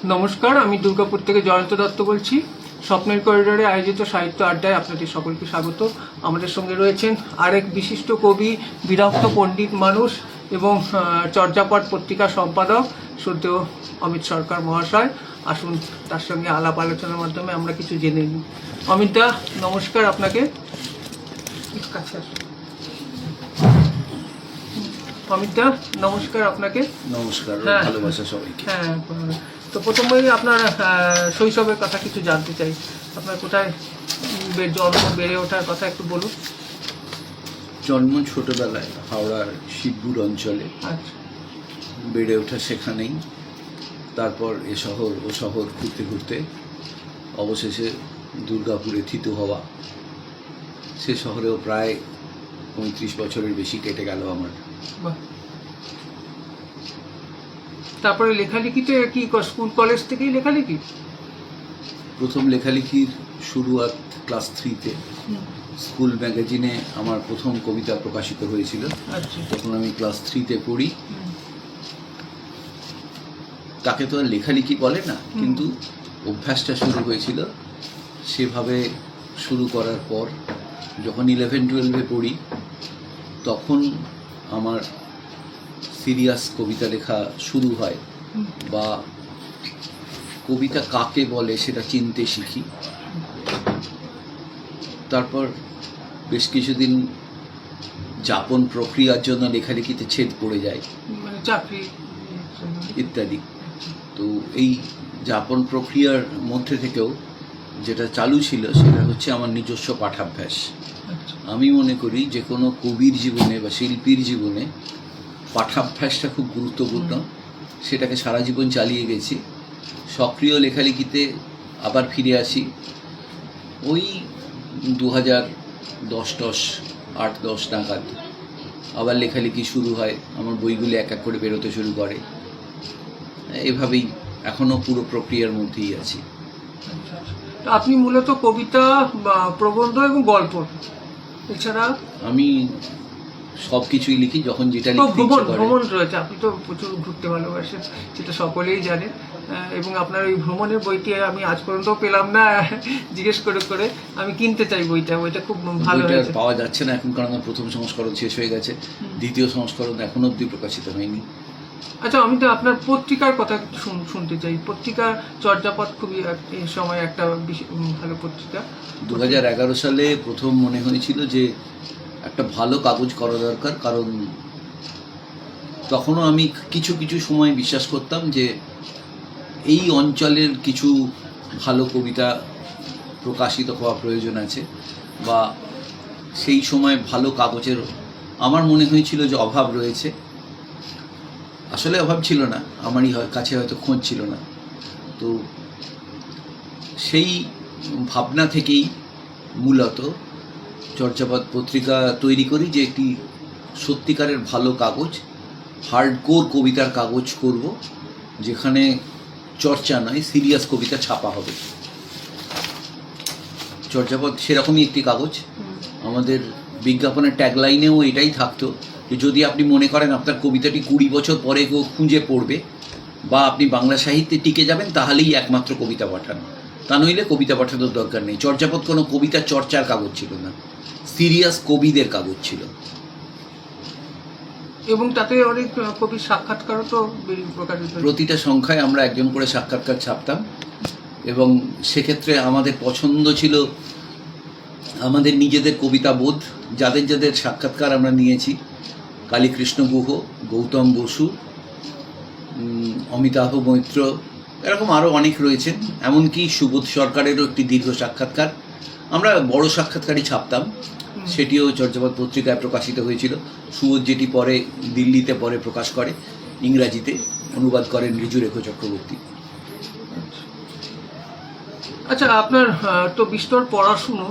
নমস্কার, আমি দুর্গাপুর থেকে জয়ন্ত দত্ত বলছি। স্বপ্নের করিডোরে আয়োজিত সাহিত্য আড্ডায় আপনাদের সকলকে স্বাগত। আমাদের সঙ্গে রয়েছেন আরেক বিশিষ্ট কবি, বিরক্ত পণ্ডিত মানুষ এবং চর্যাপদ পত্রিকার সম্পাদক শ্রদ্ধেয় অমিত সরকার মহাশয়। আসুন তার সঙ্গে আলাপ আলোচনার মাধ্যমে আমরা কিছু জেনে নিই। অমিত দা, নমস্কার আপনাকে। কাছে আসুন। অমিত দা, নমস্কার আপনাকে। নমস্কার, হ্যাঁ, ভালোবাসা সবাইকে। হ্যাঁ, তো প্রথমেই আপনার শৈশবের কথা কিছু জানতে চাই। আপনার কোথায় জন্ম, বেড়ে ওঠার কথা একটু বলুন। জন্ম ছোটবেলায় হাওড়ার শিবপুর অঞ্চলে, আচ্ছা, বেড়ে ওঠা সেখানেই। তারপর এ শহর ও শহর ঘুরতে ঘুরতে অবশেষে দুর্গাপুরে থিত হওয়া। সে শহরেও প্রায় 35 বছরের বেশি কেটে গেল আমার। বাহ। তারপরে লেখালেখিতে কি স্কুল কলেজ থেকেই লেখালেখি? প্রথম লেখালেখির শুরুয়াত ক্লাস 3-তে স্কুল ম্যাগাজিনে আমার প্রথম কবিতা প্রকাশিত হয়েছিল। আচ্ছা, তখন আমি ক্লাস 3-তে পড়ি। তাকে তো আর লেখালেখি বলে না, কিন্তু অভ্যাসটা শুরু হয়েছিল। সেভাবে শুরু করার পর যখন 11-12-এ পড়ি, তখন আমার সিরিয়াস কবিতা লেখা শুরু হয়, বা কবিতা কাকে বলে সেটা চিনতে শিখি। তারপর বেশ কিছুদিন যাপন প্রক্রিয়ার জন্য লেখালেখিতে ছেদ পড়ে যায়, মানে চাকরি ইত্যাদি। তো এই যাপন প্রক্রিয়ার মধ্যে থেকেও যেটা চালু ছিল সেটা হচ্ছে আমার নিজস্ব পাঠাভ্যাস। আচ্ছা, আমি মনে করি যে কোনো কবির জীবনে বা শিল্পীর জীবনে পাঠাভ্যাসটা খুব গুরুত্বপূর্ণ। সেটাকে সারা জীবন চালিয়ে গেছি। সক্রিয় লেখালেখিতে আবার ফিরে আসি ওই 2010-8-10 নাগাদ। আবার লেখালেখি শুরু হয়, আমার বইগুলি এক এক করে বেরোতে শুরু করে। এভাবেই এখনও পুরো প্রক্রিয়ার মধ্যেই আছি। আচ্ছা। তো আপনি মূলত কবিতা, প্রবন্ধ এবং গল্প, এছাড়া আমি সব কিছুই লিখি, যখন যেটা লিখতে ইচ্ছে করে। ভ্রমণ রয়েছে। আপনি তো প্রচুর ঘুরতে ভালোবাসেন, সেটা সকলেই জানে। এবং আপনার ওই ভ্রমণের বইটি আমি আজ পর্যন্ত পেলাম না। জিজ্ঞেস করে করে আমি কিনতে চাই বইটা খুব ভালো বইটা হয়েছে। পাওয়া যাচ্ছে না এখন, কারণ প্রথম সংস্করণ শেষ হয়ে গেছে। দ্বিতীয় সংস্করণ এখনো অবধি প্রকাশিত হয়নি। আচ্ছা, আমি তো আপনার পত্রিকার কথা শুনতে চাই। পত্রিকা চর্যাপদ খুবই এই সময় একটা ভালো পত্রিকা। 2011 সালে প্রথম মনে হয়েছিল যে একটা ভালো কাগজ করা দরকার, কারণ তখনও আমি কিছু কিছু সময় বিশ্বাস করতাম যে এই অঞ্চলের কিছু ভালো কবিতা প্রকাশিত হওয়া প্রয়োজন আছে, বা সেই সময় ভালো কাগজের আমার মনে হয়েছিল যে অভাব রয়েছে। আসলে অভাব ছিল না, আমারই কাছে হয়তো খোঁজ ছিল না। তো সেই ভাবনা থেকেই মূলত চর্যাপদ পত্রিকা তৈরি করি, যে একটি সত্যিকারের ভালো কাগজ, হার্ডকোর কবিতার কাগজ করব, যেখানে চর্চা নয়, সিরিয়াস কবিতা ছাপা হবে। চর্যাপদ সেরকমই একটি কাগজ। আমাদের বিজ্ঞাপনের ট্যাগলাইনেও এটাই থাকতো যে যদি আপনি মনে করেন আপনার কবিতাটি 20 বছর পরে কেউ খুঁজে পড়বে, বা আপনি বাংলা সাহিত্যে টিকে যাবেন, তাহলেই একমাত্র কবিতা পাঠান, তা নইলে কবিতা পাঠানোর দরকার নেই। চর্যাপদ কোনো কবিতা চর্চার কাগজ ছিল না, সিরিয়াস কবিদের কাগজ ছিল। এবং তাতে অনেক কবির সাক্ষাৎকারও তো প্রকাশিত হয়েছে। প্রতিটা সংখ্যায় আমরা একজন করে সাক্ষাৎকার ছাপতাম, এবং সেক্ষেত্রে আমাদের পছন্দ ছিল আমাদের নিজেদের কবিতা বোধ। যাদের যাদের সাক্ষাৎকার আমরা নিয়েছি, কালীকৃষ্ণ গুহ, গৌতম বসু, অমিতাভ মৈত্র, এরকম আরও অনেক রয়েছেন। এমনকি সুবোধ সরকারেরও একটি দীর্ঘ সাক্ষাৎকার আমরা বড় সাক্ষাৎকারই ছাপতাম। সেটিও চর্যাপদ পত্রিকায় প্রকাশিত হয়েছিল। সুবোধ যেটি পরে দিল্লিতে পরে প্রকাশ করে, ইংরাজিতে অনুবাদ করেন ঋজুরেখা চক্রবর্তী। আচ্ছা, আপনার তো বিস্তর পড়াশুনো,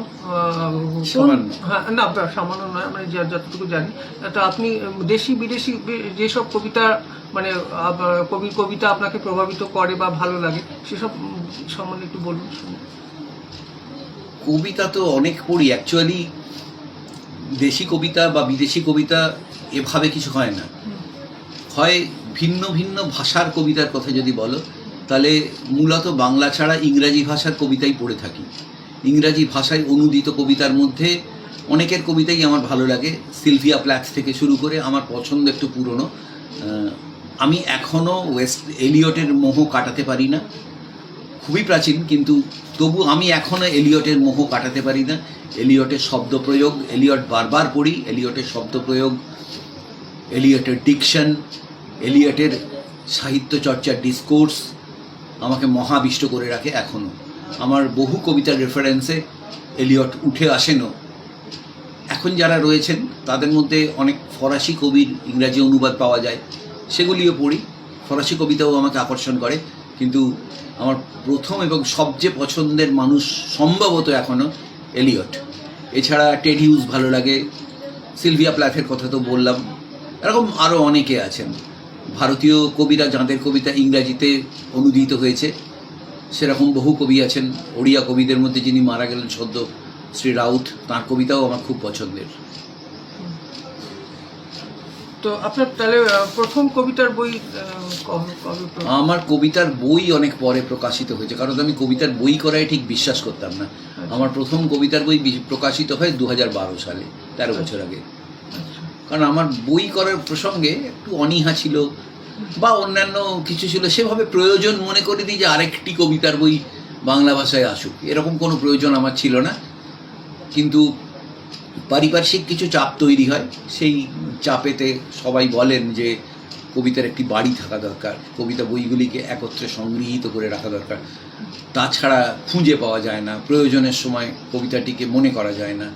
সামান্য। হ্যাঁ, না সামান্য নয়, আমি যতটুকু জানি। তো আপনি দেশি বিদেশি যেসব কবিতা, মানে কবির কবিতা আপনাকে প্রভাবিত করে বা ভালো লাগে, সেসব সম্বন্ধে একটু বলুন। কবিতা তো অনেক পড়ি। অ্যাকচুয়ালি দেশি কবিতা বা বিদেশি কবিতা এভাবে কিছু হয় না, হয় ভিন্ন ভিন্ন ভাষার কবিতার কথা যদি বলো, তাহলে মূলত বাংলা ছাড়া ইংরাজি ভাষার কবিতাই পড়ে থাকি। ইংরাজি ভাষায় অনুদিত কবিতার মধ্যে অনেকের কবিতাই আমার ভালো লাগে, সিলভিয়া প্ল্যাথ থেকে শুরু করে। আমার পছন্দ একটু পুরনো। আমি এখনও এলিয়টের মোহ কাটাতে পারি না, খুবই প্রাচীন, কিন্তু তবু আমি এখনও এলিয়টের মোহ কাটাতে পারি না। এলিয়টের শব্দপ্রয়োগ, এলিয়ট বারবার পড়ি, এলিয়টের শব্দপ্রয়োগ, এলিয়টের ডিকশন, এলিয়টের সাহিত্য চর্চার ডিসকোর্স আমাকে মহাবিষ্ট করে রাখে এখনও। আমার বহু কবিতার রেফারেন্সে এলিয়ট উঠে আসেনও। এখন যারা রয়েছেন তাদের মধ্যে অনেক ফরাসি কবির ইংরাজি অনুবাদ পাওয়া যায়, সেগুলিও পড়ি। ফরাসি কবিতাও আমাকে আকর্ষণ করে, কিন্তু আমার প্রথম এবং সবচেয়ে পছন্দের মানুষ সম্ভবত এখনও এলিয়ট। এছাড়া টেড হিউজ ভালো লাগে, সিলভিয়া প্ল্যাথের কথা তো বললাম, এরকম আরও অনেকে আছেন। ভারতীয় কবিরা যাঁদের কবিতা ইংরাজিতে অনুদিত হয়েছে সেরকম বহু কবি আছেন। ওড়িয়া কবিদের মধ্যে যিনি মারা গেলেন সদ্য, শ্রী রাউত, তাঁর কবিতাও আমার খুব পছন্দের। তো আপনার তাহলে প্রথম কবিতার বই কবে আমার কবিতার বই অনেক পরে প্রকাশিত হয়েছে, কারণ আমি কবিতার বই করায় ঠিক বিশ্বাস করতাম না। আমার প্রথম কবিতার বই প্রকাশিত হয় 2012 সালে, 13 বছর আগে। কারণ আমার বই করার প্রসঙ্গে একটু অনীহা ছিল বা অন্যান্য কিছু ছিল, সেভাবে প্রয়োজন মনে করে দিই যে আরেকটি কবিতার বই বাংলা ভাষায় আসুক, এরকম কোনো প্রয়োজন আমার ছিল না। কিন্তু পারিপার্শ্বিক কিছু চাপ তৈরি হয়, সেই চাপেতে সবাই বলেন যে কবিতার একটি বাড়ি থাকা দরকার, কবিতা বইগুলিকে একত্রে সংগৃহীত করে রাখা দরকার, তাছাড়া খুঁজে পাওয়া যায় না, প্রয়োজনের সময় কবিতাটিকে মনে করা যায় না।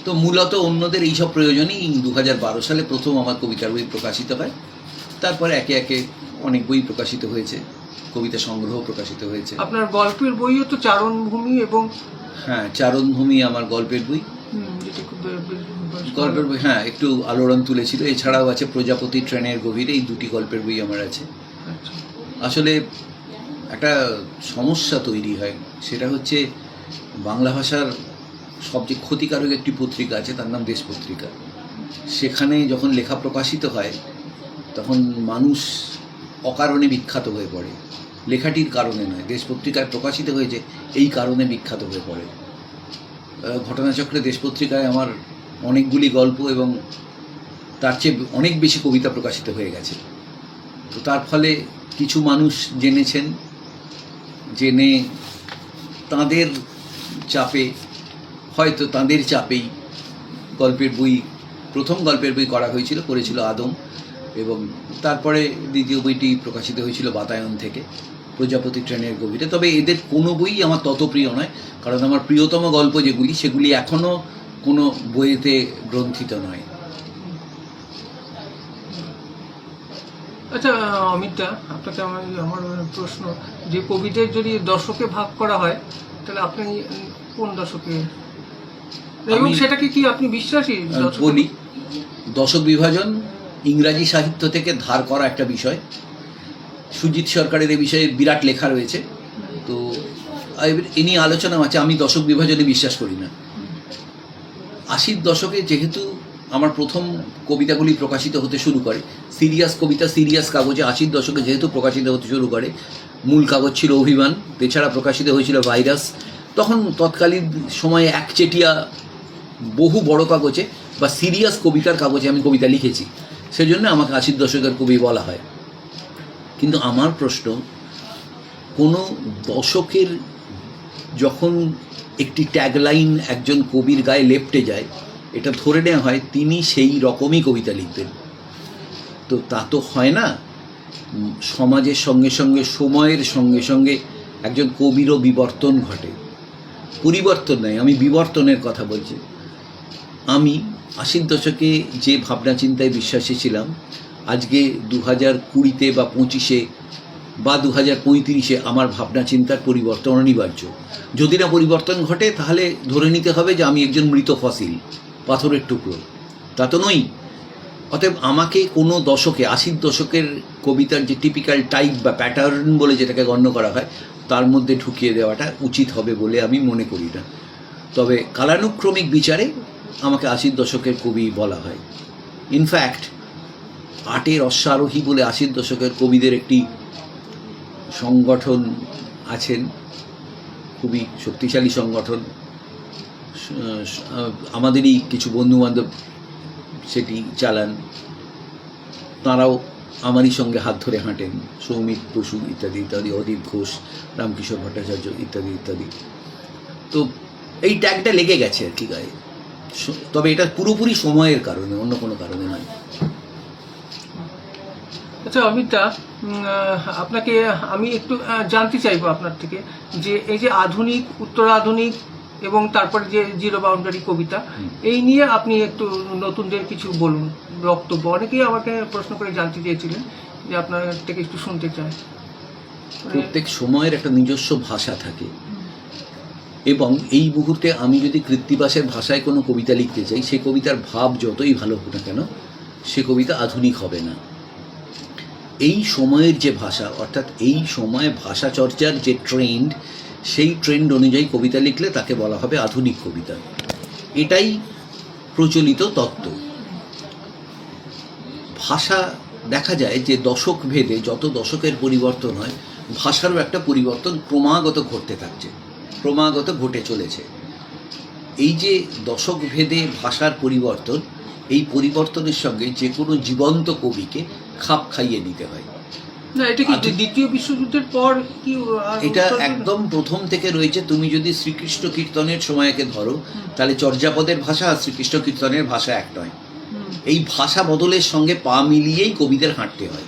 তো মূলত অন্যদের এইসব প্রয়োজনেই 2012 সালে প্রথম আমার কবিতার বই প্রকাশিত হয়। তারপরে একে একে অনেক বই প্রকাশিত হয়েছে, কবিতা সংগ্রহ প্রকাশিত হয়েছে। আপনার গল্পের বইও তো চারণভূমি এবং হ্যাঁ, চারণভূমি আমার গল্পের বই। গল্পের বই হ্যাঁ একটু আলোড়ন তুলেছিল। এছাড়াও আছে প্রজাপতি, ট্রেনের গভীরে, এই দুটি গল্পের বই আমার আছে। আসলে একটা সমস্যা তৈরি হয়, সেটা হচ্ছে বাংলা ভাষার সবচেয়ে ক্ষতিকারক একটি পত্রিকা আছে, তার নাম দেশ পত্রিকা। সেখানে যখন লেখা প্রকাশিত হয় তখন মানুষ অকারণে বিখ্যাত হয়ে পড়ে, লেখাটির কারণে নয়। দেশ পত্রিকায় প্রকাশিত হয়েছে এই কারণে বিখ্যাত হয়ে পড়ে। ঘটনাচক্রে দেশ পত্রিকায় আমার অনেকগুলি গল্প এবং তার চেয়ে অনেক বেশি কবিতা প্রকাশিত হয়ে গেছে। তো তার ফলে কিছু মানুষ জেনেছেন, জেনে তাঁদের চাপে, হয়তো তাঁদের চাপেই গল্পের বই, প্রথম গল্পের বই করেছিল আদম, এবং তারপরে দ্বিতীয় বইটি প্রকাশিত হয়েছিল বাতায়ন থেকে, প্রজাপতি, ট্রেনের গভীরে। তবে এদের কোনো বই আমার তত প্রিয় নয়, কারণ আমার প্রিয়তম গল্প যেগুলি সেগুলি এখনও কোনো বইয়েতে গ্রন্থিত নয়। আচ্ছা অমিতদা, আপনাকে আমার প্রশ্ন, যে কবিদের যদি দশকে ভাগ করা হয় তাহলে আপনি কোন দশকে, এবং সেটাকে কি আপনি বিশ্বাসী? বলি, দশক বিভাজন ইংরাজি সাহিত্য থেকে ধার করা একটা বিষয়। সুজিত সরকারের এই বিষয়ে বিরাট লেখা রয়েছে, তো এ নিয়ে আলোচনা আছে। আমি দশক বিভাজনে বিশ্বাস করি না। 80-র দশকে যেহেতু আমার প্রথম কবিতাগুলি প্রকাশিত হতে শুরু করে, সিরিয়াস কবিতা সিরিয়াস কাগজে 80-র দশকে যেহেতু প্রকাশিত হতে শুরু করে, মূল কাগজ ছিল অভিমান, এছাড়া প্রকাশিত হয়েছিল ভাইরাস। তখন তৎকালীন সময়ে একচেটিয়া বহু বড় কাগজে বা সিরিয়াস কবিতার কাগজে আমি কবিতা লিখেছি, সেজন্য আমাকে 80-র দশকের কবি বলা হয়। কিন্তু আমার প্রশ্ন, কোনো দশকের যখন একটি ট্যাগলাইন একজন কবির গায়ে লেপ্টে যায়, এটা ধরে নেওয়া হয় তিনি সেই রকমই কবিতা লিখবেন। তো তা তো হয় না। সমাজের সঙ্গে সঙ্গে, সময়ের সঙ্গে সঙ্গে একজন কবিরও বিবর্তন ঘটে। পরিবর্তন নয়, আমি বিবর্তনের কথা বলছি। আমি 80-র দশকে যে ভাবনা চিন্তায় বিশ্বাসী ছিলাম, আজকে 2020-তে বা 25-এ বা 2035-এ আমার ভাবনা চিন্তার পরিবর্তন অনিবার্য। যদি না পরিবর্তন ঘটে তাহলে ধরে নিতে হবে যে আমি একজন মৃত ফসিল, পাথরের টুকরো। তা তো নই। অতএব আমাকে কোনো দশকে, 80-র দশকের কবিতার যে টিপিক্যাল টাইপ বা প্যাটার্ন বলে যেটাকে গণ্য করা হয়, তার মধ্যে ঢুকিয়ে দেওয়াটা উচিত হবে বলে আমি মনে করি না। তবে কালানুক্রমিক বিচারে আমাকে 80-র দশকের কবি বলা হয়। ইনফ্যাক্ট আটের অশ্বারোহী বলে 80-র দশকের কবিদের একটি সংগঠন আছেন, খুবই শক্তিশালী সংগঠন। আমাদেরই কিছু বন্ধুবান্ধব সেটি চালান, তাঁরাও আমারই সঙ্গে হাত ধরে হাঁটেন, সৌমিত বসু ইত্যাদি ইত্যাদি, অদীপ ঘোষ, রামকিশোর ভট্টাচার্য ইত্যাদি ইত্যাদি। তো এই ট্যাগটা লেগে গেছে আর কি গায়ে। তবে এটা পুরোপুরি সময়ের কারণে, অন্য কোনো কারণে নয়। আচ্ছা অমিতা, আপনাকে আমি একটু জানতে চাইবো আপনার থেকে যে এই যে আধুনিক, উত্তরাধুনিক এবং তারপরে যে জিরো বাউন্ডারি কবিতা, এই নিয়ে আপনি একটু নতুনদের কিছু বলুন বক্তব্য। অনেকেই আমাকে প্রশ্ন করে জানতে চেয়েছিলেন, যে আপনার থেকে একটু শুনতে চাই। প্রত্যেক সময়ের একটা নিজস্ব ভাষা থাকে, এবং এই মুহূর্তে আমি যদি কৃত্তিবাসের ভাষায় কোনো কবিতা লিখতে চাই, সেই কবিতার ভাব যতই ভালো হোক না কেন, সে কবিতা আধুনিক হবে না। এই সময়ের যে ভাষা, অর্থাৎ এই সময়ে ভাষা চর্চার যে ট্রেন্ড, সেই ট্রেন্ড অনুযায়ী কবিতা লিখলে তাকে বলা হবে আধুনিক কবিতা। এটাই প্রচলিত তত্ত্ব। ভাষা দেখা যায় যে দশক ভেদে যত দশকের পরিবর্তন হয়, ভাষারও একটা পরিবর্তন ক্রমাগত ঘটতে থাকছে, ক্রমাগত ঘটে চলেছে। এই যে দশক ভেদে ভাষার পরিবর্তন, এই পরিবর্তনের সঙ্গে যে কোনো জীবন্ত কবিকে খাপ খাইয়ে নিতে হয়। না, এটা কি দ্বিতীয় বিশ্বযুদ্ধের পর কি? এটা একদম প্রথম থেকে রয়েছে। তুমি যদি শ্রীকৃষ্ণ কীর্তনের সময়কে ধরো, তাহলে চর্যাপদের ভাষা আর শ্রীকৃষ্ণ কীর্তনের ভাষা এক নয়। এই ভাষা বদলের সঙ্গে পা মিলিয়েই কবিদের হাঁটতে হয়।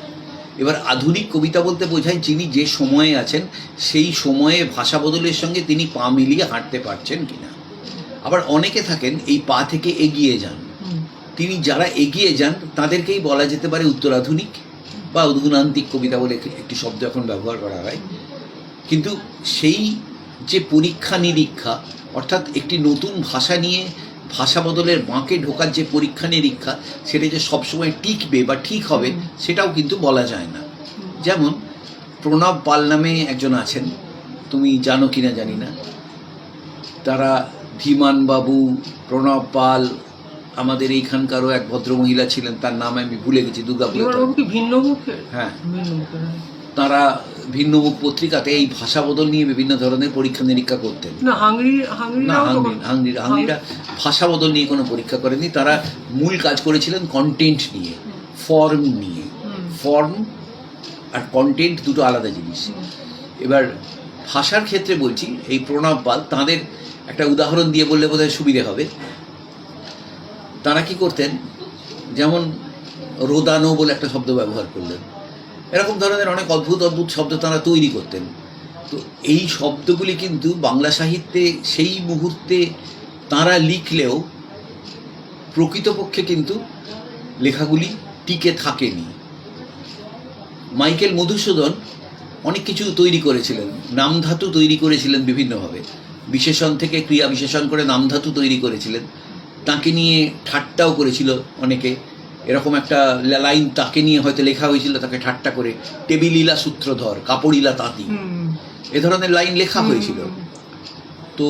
এবার আধুনিক কবিতা বলতে বোঝায় যিনি যে সময়ে আছেন, সেই সময়ে ভাষা বদলের সঙ্গে তিনি পা মিলিয়ে হাঁটতে পারছেন কিনা। আবার অনেকে থাকেন এই পা থেকে এগিয়ে যান, তিনি যারা এগিয়ে যান তাদেরকেই বলা যেতে পারে উত্তরাধুনিক বা অধুনান্তিক কবিতা বলে একটি শব্দ এখন ব্যবহার করা হয়। কিন্তু সেই যে পরীক্ষা নিরীক্ষা, অর্থাৎ একটি নতুন ভাষা নিয়ে ভাষা বদলের বাঁকে ঢোকার যে পরীক্ষা নিরীক্ষা, সেটা যে সবসময় টিকবে বা ঠিক হবে সেটাও কিন্তু বলা যায় না। যেমন প্রণব পাল নামে একজন আছেন, তুমি জানো কিনা জানি না। তারা ধীমান বাবু, প্রণব পাল, আমাদের এইখানকারও এক ভদ্রমহিলা ছিলেন, তার নাম আমি ভুলে গেছি, দুর্গাপুর। হ্যাঁ, তারা ভিন্নমুখ পত্রিকাতে এই ভাষা বদল নিয়ে বিভিন্ন ধরনের পরীক্ষা নিরীক্ষা করতেন। না, হাংরিরা ভাষা বদল নিয়ে কোনো পরীক্ষা করেনি। তারা মূল কাজ করেছিলেন কন্টেন্ট নিয়ে, ফর্ম নিয়ে। ফর্ম আর কন্টেন্ট দুটো আলাদা জিনিস। এবার ভাষার ক্ষেত্রে বলছি, এই প্রণব পাল, তাঁদের একটা উদাহরণ দিয়ে বললে বোধহয় সুবিধে হবে। তারা কি করতেন, যেমন রোদানো বলে একটা শব্দ ব্যবহার করলেন, এরকম ধরনের অনেক অদ্ভুত অদ্ভুত শব্দ তারা তৈরি করতেন। তো এই শব্দগুলি কিন্তু বাংলা সাহিত্যে সেই মুহূর্তে তারা লিখলেও প্রকৃতপক্ষে কিন্তু লেখাগুলি টিকে থাকেনি। মাইকেল মধুসূদন অনেক কিছু তৈরি করেছিলেন, নামধাতু তৈরি করেছিলেন বিভিন্নভাবে, বিশেষণ থেকে ক্রিয়া বিশেষণ করে নামধাতু তৈরি করেছিলেন। তাকে নিয়ে ঠাট্টাও করেছিল অনেকে। এরকম একটা লাইন তাকে নিয়ে হয়তো লেখা হয়েছিল, তাকে ঠাট্টা করে, টেবিলিলা সূত্রধর, কাপড়িলা তাঁতি, এ ধরনের লাইন লেখা হয়েছিল। তো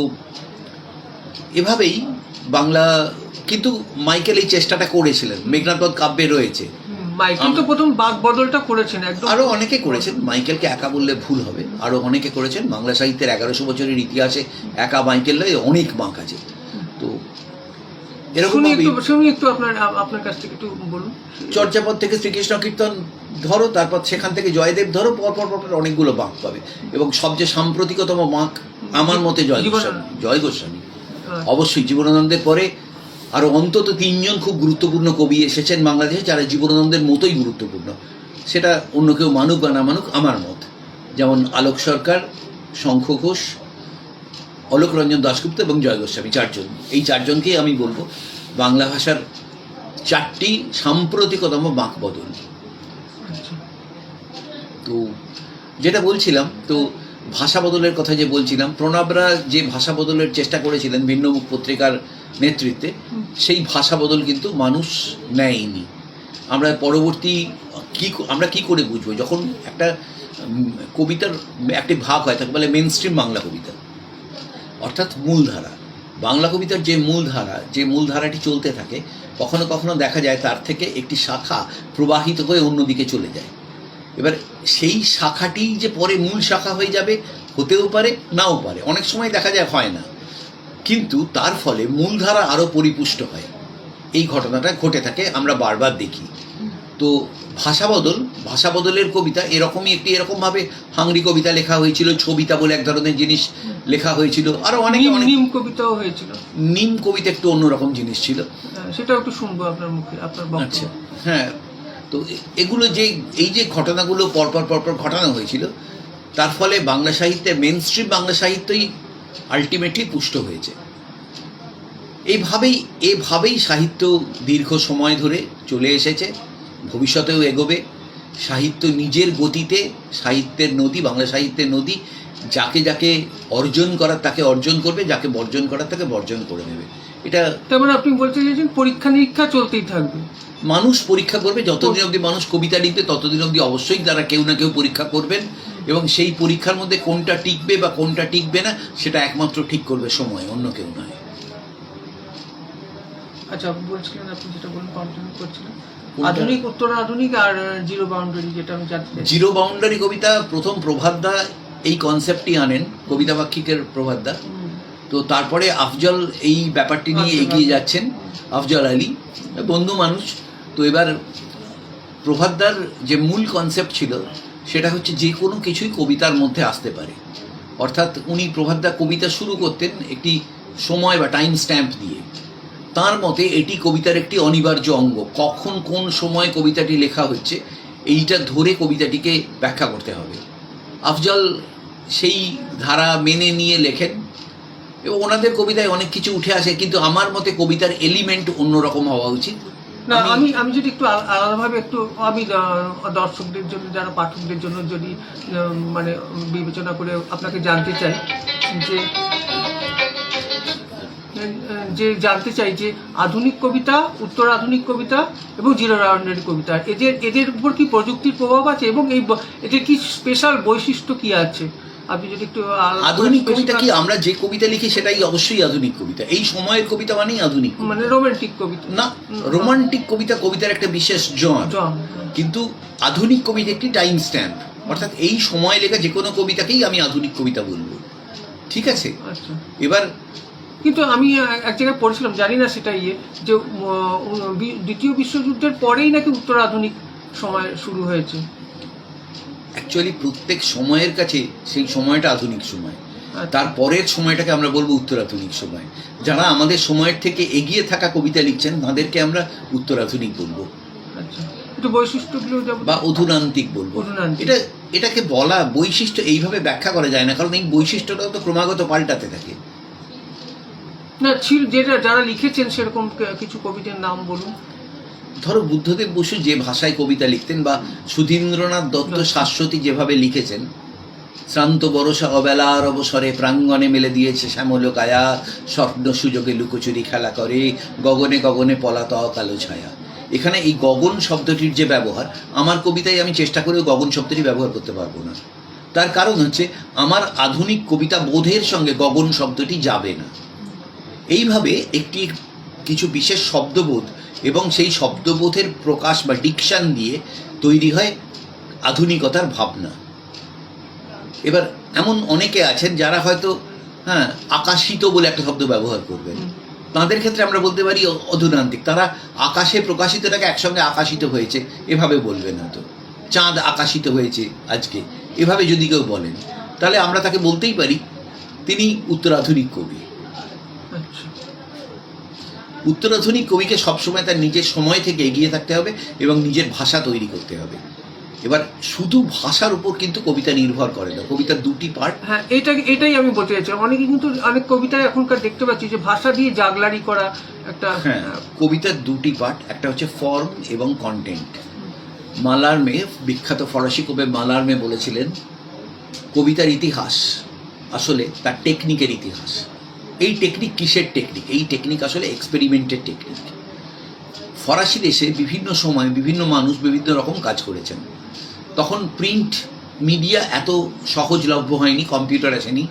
এভাবেই বাংলা, কিন্তু মাইকেল এই চেষ্টাটা করেছিলেন, মেঘনাদবধ কাব্যে রয়েছে। মাইকেল তো প্রথম বাক বদলটা করেছেন, একদম আরও অনেকে করেছেন, মাইকেলকে একা বললে ভুল হবে, আরও অনেকে করেছেন। বাংলা সাহিত্যের 1100 বছরের ইতিহাসে একা মাইকেল নয়, অনেক বাঁক আছে। তো এরকম একটু আপনার কাছ থেকে একটু বলুন। চর্যাপদ থেকে শ্রীকৃষ্ণ কীর্তন ধরো, তারপর সেখান থেকে জয়দেব ধরো, পরপর অনেকগুলো বাঁক পাবে। এবং সবচেয়ে সাম্প্রতিকতম বাঁক আমার মতে জয় গোস্বামী। অবশ্যই জীবনানন্দের পরে আরও অন্তত 3 জন খুব গুরুত্বপূর্ণ কবি এসেছেন বাংলাদেশে, যারা জীবনানন্দের মতোই গুরুত্বপূর্ণ। সেটা অন্য কেউ মানুক বা না মানুক, আমার মত। যেমন আলোক সরকার, শঙ্খ ঘোষ, অলোক রঞ্জন দাশগুপ্ত এবং জয় গোস্বামী, 4 জন। এই 4 জনকেই আমি বলবো বাংলা ভাষার 4টি সাম্প্রতিকতম বাঁক বদল। তো যেটা বলছিলাম, তো ভাষা বদলের কথা যে বলছিলাম, প্রণবরা যে ভাষা বদলের চেষ্টা করেছিলেন ভিন্নমুখ পত্রিকার নেতৃত্বে, সেই ভাষা বদল কিন্তু মানুষ নেয়নি। আমরা পরবর্তী আমরা কি করে বুঝবো, যখন একটা কবিতার একটি ভাগ হয়, তাকে বলে মেন স্ট্রিম বাংলা কবিতা, অর্থাৎ মূলধারা। বাংলা কবিতার যে মূলধারাটি চলতে থাকে, কখনো কখনো দেখা যায় তার থেকে একটি শাখা প্রবাহিত হয়ে অন্যদিকে চলে যায়, এবার সেই শাখাটি যে পরে মূল শাখা হয়ে যাবে হতেও পারে, নাও পারে, অনেক সময় দেখা যায় হয় না, কিন্তু তার ফলে মূলধারা আরও পরিপুষ্ট হয়। এই ঘটনাটা ঘটে থাকে, আমরা বারবার দেখি। তো ভাষা বদলের কবিতা এরকমই একটি, এরকমভাবে হাংরি কবিতা লেখা হয়েছিল, ছবিতা বলে এক ধরনের জিনিস লেখা হয়েছিল, আরও অনেক নিম কবিতাও হয়েছিল। নিম কবিতা একটু অন্যরকম জিনিস ছিল, সেটাও একটু শুনবো আপনার মুখে, আপনার বক্তব্য। আচ্ছা, হ্যাঁ। তো এগুলো যে এই যে ঘটনাগুলো পরপর ঘটানো হয়েছিল, তার ফলে বাংলা সাহিত্যে মেনস্ট্রিম বাংলা সাহিত্যই আলটিমেটলি পুষ্ট হয়েছে। এভাবেই সাহিত্য দীর্ঘ সময় ধরে চলে এসেছে, ভবিষ্যতেও এগোবে। সাহিত্য নিজের গতিতে, সাহিত্যের নদী, বাংলা সাহিত্যের নদী, যাকে অর্জন করার তাকে অর্জন করবে, যাকে বর্জন করার তাকে বর্জন করে নেবে। এটা তার মানে আপনি বলতে চাইছেন পরীক্ষা নিরীক্ষা চলতেই থাকবে, মানুষ পরীক্ষা করবে। যতদিন অবধি মানুষ কবিতা লিখবে ততদিন অবধি অবশ্যই তারা কেউ না কেউ পরীক্ষা করবেন, এবং সেই পরীক্ষার মধ্যে কোনটা টিকবে বা কোনটা টিকবে না সেটা একমাত্র ঠিক করবে সময়, অন্য কেউ নয়। আচ্ছা, বলছিলেন আপনি যেটা বলুন, কন্টিনিউ করছিলেন, আধুনিক, উত্তর আধুনিক আর জিরো বাউন্ডারি, যেটা আমি জানতে চাই। জিরো বাউন্ডারি কবিতা প্রথম প্রভাতদা এই কনসেপ্টটি আনেন, কবিতা বাক্ষিকের প্রভাতদা। তো তারপরে আফজল এই ব্যাপারটি নিয়ে এগিয়ে যাচ্ছেন, আফজল আলী বন্ধু মানুষ। তো এবার প্রভাতদার যে মূল কনসেপ্ট ছিল সেটা হচ্ছে যে কোনো কিছুই কবিতার মধ্যে আসতে পারে। অর্থাৎ উনি প্রভাতদা কবিতা শুরু করতেন একটি সময় বা টাইম স্ট্যাম্প দিয়ে। তার মতে এটি কবিতার একটি অনিবার্য অঙ্গ, কখন কোন সময় কবিতাটি লেখা হচ্ছে এইটা ধরে কবিতাটিকে ব্যাখ্যা করতে হবে। আফজল সেই ধারা মেনে নিয়ে লেখেন, এবং ওনাদের কবিতায় অনেক কিছু উঠে আসে, কিন্তু আমার মতে কবিতার এলিমেন্ট অন্যরকম হওয়া উচিত। না, আমি যদি একটু আলাদাভাবে একটু আমি দর্শকদের জন্য, যারা পাঠকদের জন্য যদি মানে বিবেচনা করে আপনাকে জানতে চাই যে আধুনিক কবিতা, উত্তর আধুনিক কবিতা এবং জিরো বাউন্ডারি কবিতা, এদের উপর কি প্রযুক্তির প্রভাব আছে, এবং এদের কি স্পেশাল বৈশিষ্ট্য কি আছে? আপনি যদি একটু আধুনিক কবিতা কি, আমরা যে কবিতা লিখি সেটাই অবশ্যই আধুনিক কবিতা। এই সময়ের কবিতা মানেই আধুনিক, মানে রোমান্টিক কবিতা না। রোমান্টিক কবিতা কবিতার একটা বিশেষ জন, কিন্তু আধুনিক কবিতা একটি টাইম স্ট্যাম্প, অর্থাৎ এই সময় লেখা যে কোনো কবিতাকেই আমি আধুনিক কবিতা বলবো, ঠিক আছে? আচ্ছা, এবার কিন্তু আমি এক জায়গায় পড়েছিলাম, জানি না সেটা যে দ্বিতীয় বিশ্বযুদ্ধের পরেই নাকি উত্তর আধুনিক সময় শুরু হয়েছে। অ্যাকচুয়ালি প্রত্যেক সময়ের কাছে সেই সময়টা আধুনিক সময়, তার পরের সময়টাকে আমরা বলবো উত্তরাধুনিক সময়। যারা আমাদের সময়ের থেকে এগিয়ে থাকা কবিতা লিখছেন তাদেরকে আমরা উত্তরাধুনিক বলবো, আচ্ছা, একটু বৈশিষ্ট্যগুলো বা অধুনান্তিক বলবো। এটাকে বলা বৈশিষ্ট্য এইভাবে ব্যাখ্যা করা যায় না, কারণ এই বৈশিষ্ট্যটাও তো ক্রমাগত পাল্টাতে থাকে। না, যারা লিখেছেন সেরকম কিছু কবিদের নাম বলুন। ধরো বুদ্ধদেব বসু যে ভাষায় কবিতা লিখতেন, বা সুধীন্দ্রনাথ দত্ত শাশ্বতী যেভাবে লিখেছেন, শ্রান্ত বরষা অবেলার অবসরে প্রাঙ্গণে মেলে দিয়েছে শ্যামল কায়া, স্বপ্ন সুযোগে লুকোচুরি খেলা করে, গগনে গগনে পলাতক আলো ছায়া। এখানে এই গগন শব্দটির যে ব্যবহার, আমার কবিতায় আমি চেষ্টা করেও গগন শব্দটি ব্যবহার করতে পারবো না। তার কারণ হচ্ছে আমার আধুনিক কবিতা বোধের সঙ্গে গগন শব্দটি যাবে না। এইভাবে কিছু বিশেষ শব্দবোধ এবং সেই শব্দবোধের প্রকাশ বা ডিকশন দিয়ে তৈরি হয় আধুনিকতার ভাবনা। এবার এমন অনেকে আছেন যারা হয়তো আকাশিত বলে একটা শব্দ ব্যবহার করবেন, তাদের ক্ষেত্রে আমরা বলতে পারি অধুনান্তিক। তারা আকাশে প্রকাশিতটাকে একসঙ্গে আকাশিত হয়েছে এভাবে বলবেন, হয়তো চাঁদ আকাশিত হয়েছে আজকে এভাবে যদি কেউ বলেন, তাহলে আমরা তাকে বলতেই পারি তিনি উত্তরাধুনিক কবি। উত্তরাধুনিক কবিকে সবসময় তার নিজের সময় থেকে এগিয়ে থাকতে হবে এবং নিজের ভাষা তৈরি করতে হবে। এবার শুধু ভাষার উপর কিন্তু কবিতা নির্ভর করে না, কবিতার দুটি পার্ট। হ্যাঁ, এটাই আমি বলতে চাইছিলাম। অনেকে কিন্তু অনেক কবিতায় এখনকার দেখতে পাচ্ছি যে ভাষা দিয়ে জাগলারি করা একটা। হ্যাঁ, কবিতার দুটি পার্ট, একটা হচ্ছে ফর্ম এবং কন্টেন্ট। মালারমে, বিখ্যাত ফরাসি কবি মালারমে বলেছিলেন, কবিতার ইতিহাস আসলে তার টেকনিকের ইতিহাস। এই টেকনিক কিসের টেকনিক? এই টেকনিক আসলে এক্সপেরিমেন্টের টেকনিক। ফরাসি দেশে বিভিন্ন সময় বিভিন্ন মানুষ বিভিন্ন রকম কাজ করেছেন। তখন প্রিন্ট মিডিয়া এত সহজলভ্য হয়নি, কম্পিউটার আসেনি।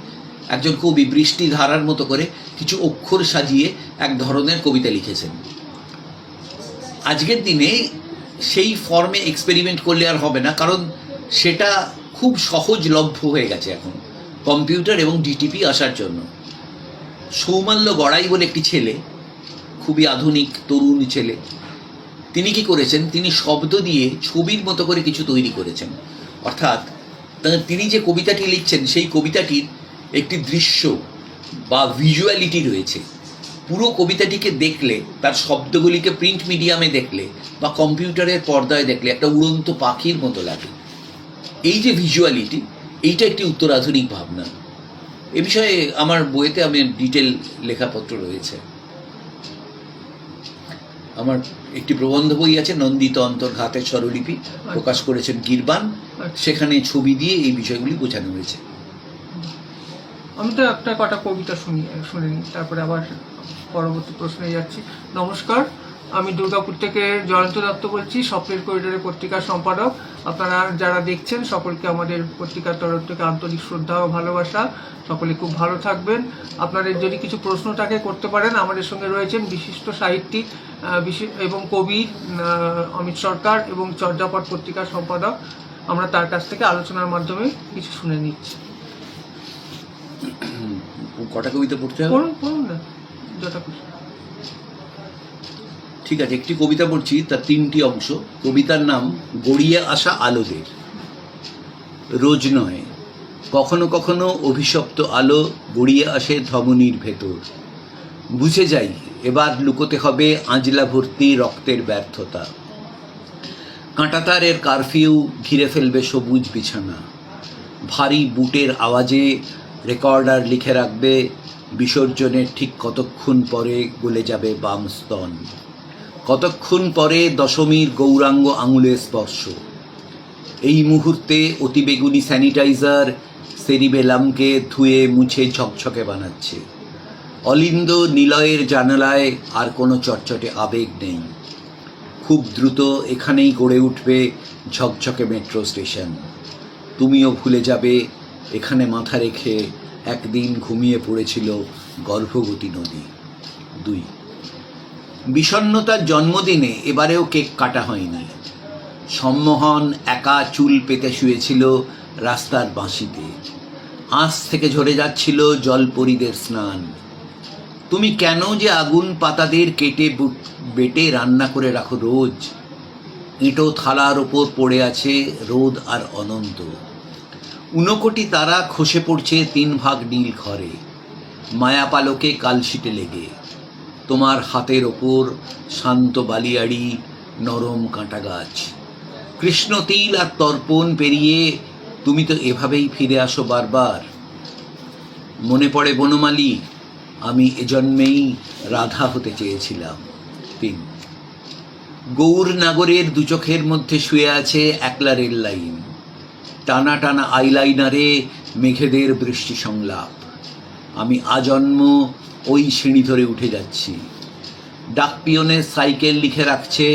একজন কবি বৃষ্টি ধারার মতো করে কিছু অক্ষর সাজিয়ে এক ধরনের কবিতা লিখেছেন। আজকের দিনে সেই ফর্মে এক্সপেরিমেন্ট করলে আর হবে না, কারণ সেটা খুব সহজলভ্য হয়ে গেছে এখন কম্পিউটার এবং ডিটিপি আসার জন্য। সৌমাল্য গড়াই বলে একটি ছেলে, খুবই আধুনিক তরুণ ছেলে, তিনি কি করেছেন, তিনি শব্দ দিয়ে ছবির মতো করে কিছু তৈরি করেছেন। অর্থাৎ তিনি যে কবিতাটি লিখছেন সেই কবিতাটির একটি দৃশ্য বা ভিজুয়ালিটি রয়েছে। পুরো কবিতাটিকে দেখলে, তার শব্দগুলিকে প্রিন্ট মিডিয়ামে দেখলে বা কম্পিউটারের পর্দায় দেখলে একটা উড়ন্ত পাখির মতো লাগে। এই যে ভিজুয়ালিটি, এইটা একটি উত্তরাধুনিক ভাবনা। এ বিষয়ে আমার বইতে আমি ডিটেল লেখাপত্র রয়েছে। আমার একটি প্রবন্ধ বই আছে, নন্দিত অন্তর্ঘাতের স্বরলিপি, প্রকাশ করেছেন গিরবান। সেখানে ছবি দিয়ে এই বিষয়গুলি বোঝানো হয়েছে। আমি তো একটা কটা কবিতা শুনে নিই, তারপরে আবার পরবর্তী প্রশ্নে যাচ্ছি। নমস্কার, আমি দুর্গাপুর থেকে জয়ন্ত দত্ত বলছি, স্বপ্নের করিডোরে পত্রিকার সম্পাদক। আপনারা যারা দেখছেন সকলকে আমাদের পত্রিকার তরফ থেকে আন্তরিক শ্রদ্ধা ও ভালোবাসা। সকলে খুব ভালো থাকবেন। আপনাদের যদি কিছু প্রশ্ন থাকে করতে পারেন। আমাদের সঙ্গে রয়েছেন বিশিষ্ট সাহিত্যিক এবং কবি অমিত সরকার এবং চর্যাপদ পত্রিকার সম্পাদক। আমরা তার কাছ থেকে আলোচনার মাধ্যমে কিছু শুনে নিচ্ছি। কটা কবিতা পড়তে হবে? পড়ুন না, যটা খুশি। ঠিক আছে, একটি কবিতা পড়ছি, তার 3টি অংশ। কবিতার নাম গড়িয়ে আসা আলোদের। রোজ নয়, কখনো কখনো অভিশপ্ত আলো গড়িয়ে আসে ধমনীর ভেতর। বুঝে যাই এবার লুকোতে হবে আঁজলা ভর্তি রক্তের ব্যর্থতা। কাঁটাতারের কারফিউ ঘিরে ফেলবে সবুজ বিছানা। ভারী বুটের আওয়াজে রেকর্ডার লিখে রাখবে বিসর্জনের ঠিক কতক্ষণ পরে গলে যাবে বাম স্তন, কতক্ষণ পরে দশমীর গৌরাঙ্গ আঙুলের স্পর্শ। এই মুহূর্তে অতিবেগুনি স্যানিটাইজার সেরিবেলামকে ধুয়ে মুছে ঝকঝকে বানাচ্ছে। অলিন্দ নিলয়ের জানালায় আর কোনো চটচটে আবেগ নেই। খুব দ্রুত এখানেই গড়ে উঠবে ঝকঝকে মেট্রো স্টেশন। তুমিও ভুলে যাবে এখানে মাথা রেখে একদিন ঘুমিয়ে পড়েছিল গর্ভবতী নদী। 2, বিষণ্ণতার জন্মদিনে এবারেও কেক কাটা হয়নি। সম্মোহন একা চুল পেতে শুয়েছিল রাস্তার বাঁশিতে। আঁশ থেকে ঝরে যাচ্ছিল জলপরীদের স্নান। তুমি কেন যে আগুন পাতাদের কেটে বেটে রান্না করে রাখো রোজ? এঁটো থালার ওপর পড়ে আছে রোদ আর অনন্ত। 59 তারা খসে পড়ছে 3 ভাগ নীল ঘরে, মায়াপালকে কালশিটে লেগে। তোমার হাতের ওপর শান্ত বালিয়াড়ি, নরম কাঁটা গাছ। কৃষ্ণতিল আর তর্পণ পেরিয়ে তুমি তো এভাবেই ফিরে আসো বারবার। মনে পড়ে বনমালী, আমি এজন্মেই রাধা হতে চেয়েছিলাম। 3, গৌর নাগরের 2 চোখের মধ্যে শুয়ে আছে একলা রেল লাইন। টানা টানা আইলাইনারে মেঘেদের বৃষ্টি সংলাপ। আমি আজন্ম ওই সিঁড়ি ধরে উঠে যাচ্ছি। ডাকপিয়নের সাইকেল লিখে রাখছে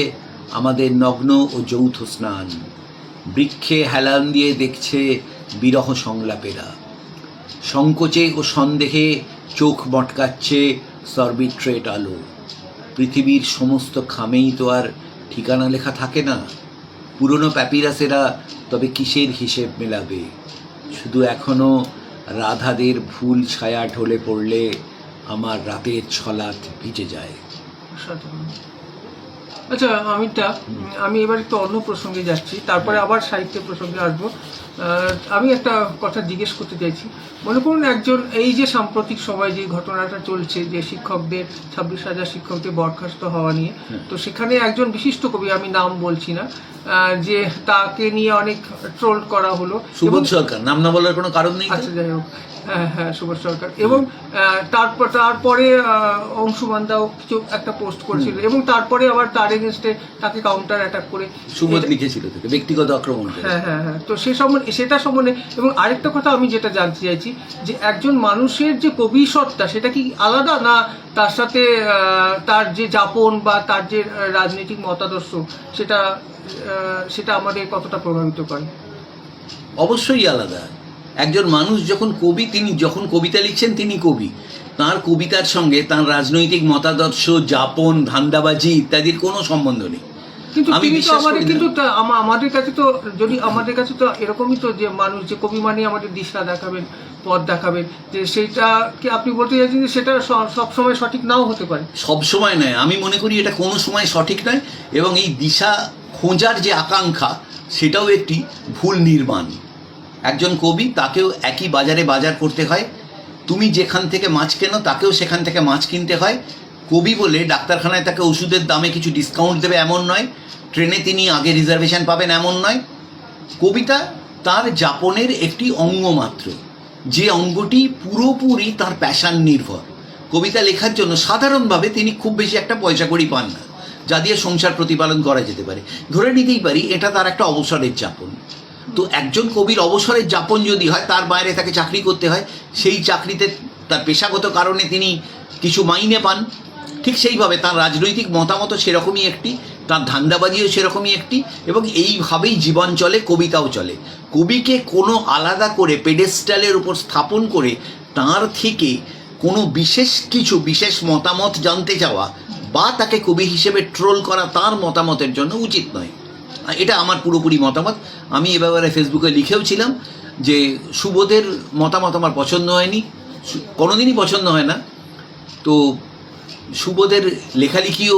আমাদের নগ্ন ও যৌথ স্নান। বৃক্ষে হেলান দিয়ে দেখছে বিরহ সংলাপেরা। সংকোচে ও সন্দেহে চোখ মটকাচ্ছে সরবিট্রেট আলো। পৃথিবীর সমস্ত খামেই তো আর ঠিকানা লেখা থাকে না। পুরনো প্যাপিরাসেরা তবে কিসের হিসেব মেলাবে? শুধু এখনো রাধাদের ভুল ছায়া ঢলে পড়লে আমার রাতের ছলাৎ ভিজে যায়। আচ্ছা আমি এবার একটু অন্য প্রসঙ্গে যাচ্ছি, তারপরে আবার সাহিত্যের প্রসঙ্গে আসবো। আমি একটা কথা জিজ্ঞেস করতে চাইছি। মনে করুন একজন, এই যে সাম্প্রতিক সময় যে ঘটনাটা চলছে, যে শিক্ষকদের 26,000 শিক্ষকদের বরখাস্ত হওয়া নিয়ে, তো সেখানে একজন বিশিষ্ট কবি, আমি নাম বলছি না, যে তাকে নিয়ে অনেক ট্রোল করা হলো। সুবোধ সরকার, নাম না বলার কোনো কারণ নেই। আচ্ছা, যাই হোক, হ্যাঁ সুবোধ সরকার। এবং তারপরে অংশুমান দাও কিছু একটা পোস্ট করেছিল, এবং তারপরে আবার তার এগেনস্টে তাকে কাউন্টার অ্যাটাক করে সুবোধ লিখেছিল ব্যক্তিগত আক্রমণ। হ্যাঁ, তো সেটা সম্বন্ধে। এবং আরেকটা কথা আমি যেটা জানতে চাইছি, যে একজন মানুষের যে কবি সত্তা, সেটা কি আলাদা, না তার সাথে তার যে যাপন বা তার যে রাজনৈতিক মতাদর্শ, সেটা আমাদের কতটা প্রভাবিত করে? অবশ্যই আলাদা। একজন মানুষ যখন কবি, তিনি যখন কবিতা লিখছেন তিনি কবি। তার কবিতার সঙ্গে তার রাজনৈতিক মতাদর্শ, যাপন, ধান্দাবাজি ইত্যাদির কোনো সম্বন্ধ নেই। কিন্তু আমি তিনি তো বিশ্বাস আমাদের করি কিন্তু না। আমাদের কাছে তো যদি আমাদের কাছে তো এরকমই তো যে মানুষ যে কবি মানে আমাদের দিশা দেখাবেন, পথ দেখাবেন, যে সেইটা কি আপনি বলতে চাইছেন যে সেটা সব সময় সঠিক নাও হতে পারে? সব সময় নয়, আমি মনে করি এটা কোনো সময় সঠিক নয়, এবং এই দিশা খোঁজার যে আকাঙ্ক্ষা সেটাও একটি ভুল নির্মাণ। একজন কবি, তাকেও একই বাজারে বাজার করতে হয়, তুমি যেখান থেকে মাছ কেনো তাকেও সেখান থেকে মাছ কিনতে হয়। কবি বলে ডাক্তারখানায় তাকে ওষুধের দামে কিছু ডিসকাউন্ট দেবে এমন নয়, ট্রেনে তিনি আগে রিজার্ভেশন পাবেন এমন নয়। কবিতা তার যাপনের একটি অঙ্গ মাত্র, যে অঙ্গটি পুরোপুরি তার প্যাশন নির্ভর। কবিতা লেখার জন্য সাধারণভাবে তিনি খুব বেশি একটা পয়সা কড়ি পান না, যা দিয়ে সংসার প্রতিপালন করা যেতে পারে। ধরে নিতেই পারি এটা তার একটা অবসরের যাপন। তো একজন কবির অবসরের যাপন যদি হয়, তার বাইরে তাকে চাকরি করতে হয়, সেই চাকরিতে তার পেশাগত কারণে তিনি কিছু মাইনে পান। ঠিক সেইভাবে তার রাজনৈতিক মতামতও সেরকমই একটি, তার ধান্দাবাজিও সেরকমই একটি, এবং এইভাবেই জীবন চলে, কবিতাও চলে। কবিকে কোনো আলাদা করে পেডেস্টালের উপর স্থাপন করে তার থেকে কোনো বিশেষ মতামত জানতে চাওয়া বা তাকে কবি হিসেবে ট্রোল করা তার মতামতের জন্য উচিত নয়। এটা আমার পুরোপুরি মতামত। আমি এ ব্যাপারে ফেসবুকে লিখেও ছিলাম যে সুবোধের মতামত আমার পছন্দ হয়নি, কোনোদিনই পছন্দ হয় না। তো সুবোধের লেখালেখিও,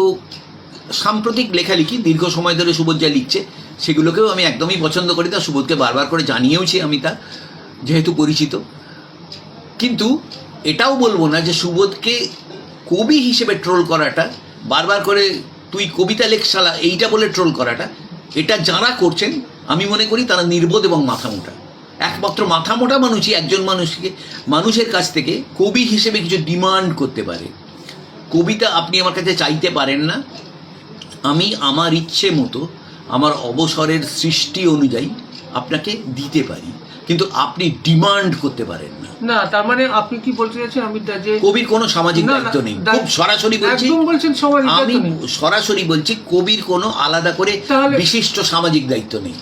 সাম্প্রতিক লেখালেখি দীর্ঘ সময় ধরে সুবোধ যা লিখছে সেগুলোকেও আমি একদমই পছন্দ করি না। সুবোধকে বারবার করে জানিয়েওছি আমি, তা যেহেতু পরিচিত। কিন্তু এটাও বলবো না যে সুবোধকে কবি হিসেবে ট্রোল করাটা, বারবার করে তুই কবিতা লেখ শালা এইটা বলে ট্রোল করাটা, এটা যারা করছেন আমি মনে করি তারা নির্বোধ এবং মাথামোটা। একমাত্র মাথামোটা মানুষই একজন মানুষের কাছ থেকে কবি হিসেবে কিছু ডিমান্ড করতে পারে। কবিতা আপনি আমার কাছে চাইতে পারেন না, আমি আমার ইচ্ছে মতো আমার অবসরের সৃষ্টি অনুযায়ী আপনাকে দিতে পারি, কিন্তু আপনি ডিমান্ড করতে পারেন না। না, তার মানে আপনি কি বলতে চাইছেন আমি যে কবির কোনো সামাজিক দায়িত্ব নেই। খুব সরাসরি বলছি, একদম বলছেন সামাজিক আমি দায়িত্ব নেই। সরাসরি বলছি কবির কোনো আলাদা করে বিশিষ্ট সামাজিক দায়িত্ব নেই।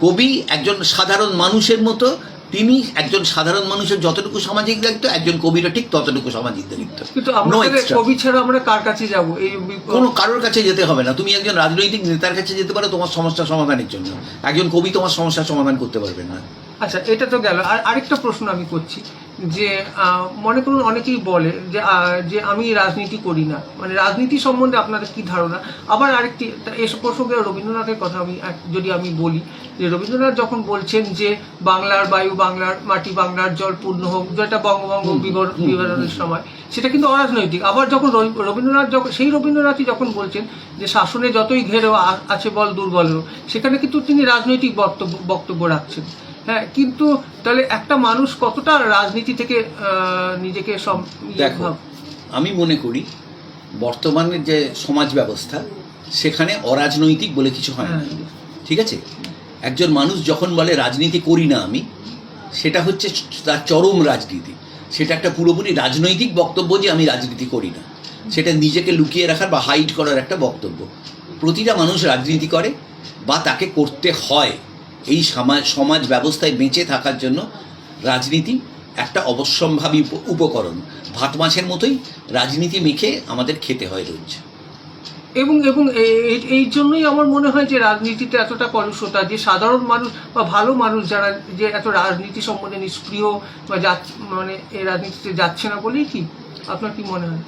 কবি একজন সাধারণ মানুষের মতো, তিনি একজন সাধারণ মানুষের যতটুকু সামাজিক দায়িত্ব, একজন কবিরও ঠিক ততটুকু সামাজিক দায়িত্ব। কিন্তু আমরা কবি ছাড়া আমরা কার কাছে যাব? এই কোনো কারোর কাছে যেতে হবে না। তুমি একজন রাজনৈতিক নেতার কাছে যেতে পারো তোমার সমস্যা সমাধানের জন্য, একজন কবি তোমার সমস্যার সমাধান করতে পারবেন না। আচ্ছা, এটা তো গেল। আর আরেকটা প্রশ্ন আমি করছি যে মনে করুন অনেকেই বলে যে আমি রাজনীতি করি না, মানে রাজনীতি সম্বন্ধে আপনাদের কি ধারণা? আবার আরেকটি এস প্রসঙ্গে রবীন্দ্রনাথের কথা যদি আমি বলি, যে রবীন্দ্রনাথ যখন বলছেন যে বাংলার বায়ু, বাংলার মাটি, বাংলার জল পূর্ণ হোক, যেটা বঙ্গভঙ্গ বিবরণের সময়, সেটা কিন্তু অরাজনৈতিক। আবার যখন সেই রবীন্দ্রনাথই যখন বলছেন যে শাসনে যতই ঘেরেও আছে বল দুর্বলেরও, সেখানে কিন্তু তিনি রাজনৈতিক বক্তব্য রাখছেন। হ্যাঁ, কিন্তু তাহলে একটা মানুষ কতটা রাজনীতি থেকে নিজেকে দেখো, আমি মনে করি বর্তমানের যে সমাজ ব্যবস্থা সেখানে অরাজনৈতিক বলে কিছু হয় না। ঠিক আছে, একজন মানুষ যখন বলে রাজনীতি করি না আমি, সেটা হচ্ছে তার চরম রাজনীতি। সেটা একটা পুরোপুরি রাজনৈতিক বক্তব্য যে আমি রাজনীতি করি না, সেটা নিজেকে লুকিয়ে রাখার বা হাইড করার একটা বক্তব্য। প্রতিটা মানুষ রাজনীতি করে বা তাকে করতে হয়। এই সমাজ ব্যবস্থায় বেঁচে থাকার জন্য রাজনীতি একটা অবশ্যম্ভাবী উপকরণ। ভাত মাছের মতোই রাজনীতি মেখে আমাদের খেতে হয় রোজ। এবং এই জন্যই আমার মনে হয় যে রাজনীতিতে এতটা কলুষতা, যে সাধারণ মানুষ বা ভালো মানুষ যারা যে এত রাজনীতি সম্বন্ধে নিষ্ক্রিয় বা মানে এই রাজনীতিতে যাচ্ছে না বলেই কি? আপনার কি মনে হয়?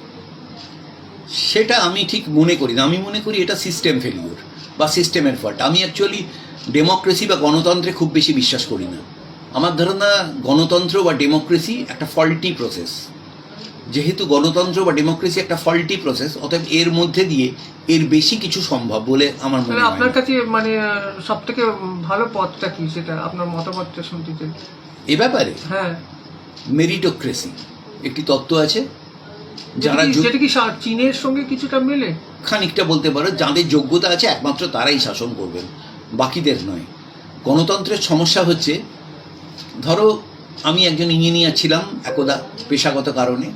সেটা আমি ঠিক মনে করি না। আমি মনে করি এটা সিস্টেম ফেলিওর বা সিস্টেমের ফল্ট। আমি অ্যাকচুয়ালি ডেমোক্রেসি বা গণতন্ত্রে খুব বেশি বিশ্বাস করি না। আমার ধারণা গণতন্ত্র বা ডেমোক্রেসি একটা ফল্টি প্রসেস। যেহেতু গণতন্ত্র বা ডেমোক্রেসি একটা ফল্টি প্রসেস, অতএব এর মধ্যে দিয়ে এর বেশি কিছু সম্ভব বলে আমার মনে হয়। আপনার কাছে মানে সব থেকে ভালো পথটা কি, সেটা আপনার মতামতটা শুনতে চাই এ ব্যাপারে। হ্যাঁ, মেরিটোক্রেসি একটি তত্ত্ব আছে, যারা যেটা কি চীনের সঙ্গে কিছুটা মেলে, খানিকটা বলতে পারো। যাদের যোগ্যতা আছে একমাত্র তারাই শাসন করবেন, বাকিদের নয়। গণতন্ত্রের সমস্যা হচ্ছে, ধরো আমি একজন ইঞ্জিনিয়ার ছিলাম একদা পেশাগত কারণে,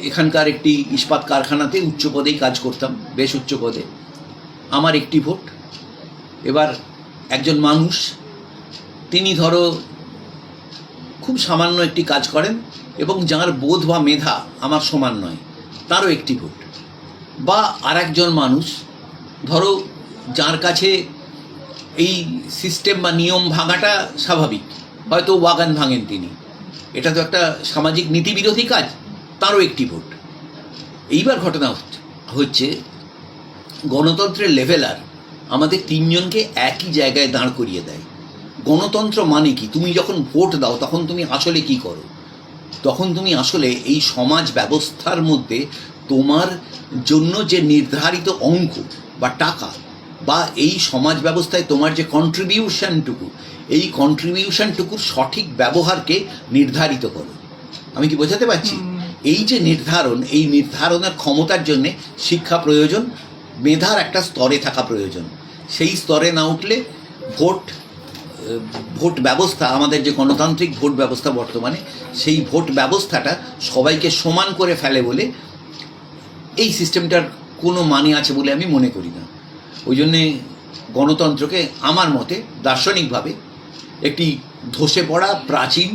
এখানকার একটি ইস্পাত কারখানাতে উচ্চ পদেই কাজ করতাম, বেশ উচ্চ পদে। আমার একটি ভোট। এবার একজন মানুষ, তিনি ধরো খুব সামান্য একটি কাজ করেন এবং যার বোধ বা মেধা আমার সমান নয়, তারও একটি ভোট। বা আর একজন মানুষ ধরো যার কাছে এই সিস্টেম বা নিয়ম ভাঙাটা স্বাভাবিক, হয়তো ওয়াগান ভাঙেন তিনি, এটা তো একটা সামাজিক নীতিবিরোধী কাজ, তারও একটি ভোট। এইবার ঘটনা হচ্ছে গণতন্ত্রের লেভেলার আমাদের তিনজনকে একই জায়গায় দাঁড় করিয়ে দেয়। গণতন্ত্র মানে কি? তুমি যখন ভোট দাও তখন তুমি আসলে কি করো? তখন তুমি আসলে এই সমাজ ব্যবস্থার মধ্যে তোমার জন্য যে নির্ধারিত অঙ্ক বা টাকা বা এই সমাজ ব্যবস্থায় তোমার যে কন্ট্রিবিউশনটুকু, এই কন্ট্রিবিউশনটুকুর সঠিক ব্যবহারকে নির্ধারিত করো। আমি কি বোঝাতে পারছি? এই যে নির্ধারণ, এই নির্ধারণের ক্ষমতার জন্যে শিক্ষা প্রয়োজন, মেধার একটা স্তরে থাকা প্রয়োজন। সেই স্তরে না উঠলে ভোট ব্যবস্থা, আমাদের যে গণতান্ত্রিক ভোট ব্যবস্থা বর্তমানে, সেই ভোট ব্যবস্থাটা সবাইকে সমান করে ফেলে বলে এই সিস্টেমটার কোনো মানে আছে বলে আমি মনে করি না। ওই জন্যে গণতন্ত্রকে আমার মতে দার্শনিকভাবে একটি ধসে পড়া প্রাচীন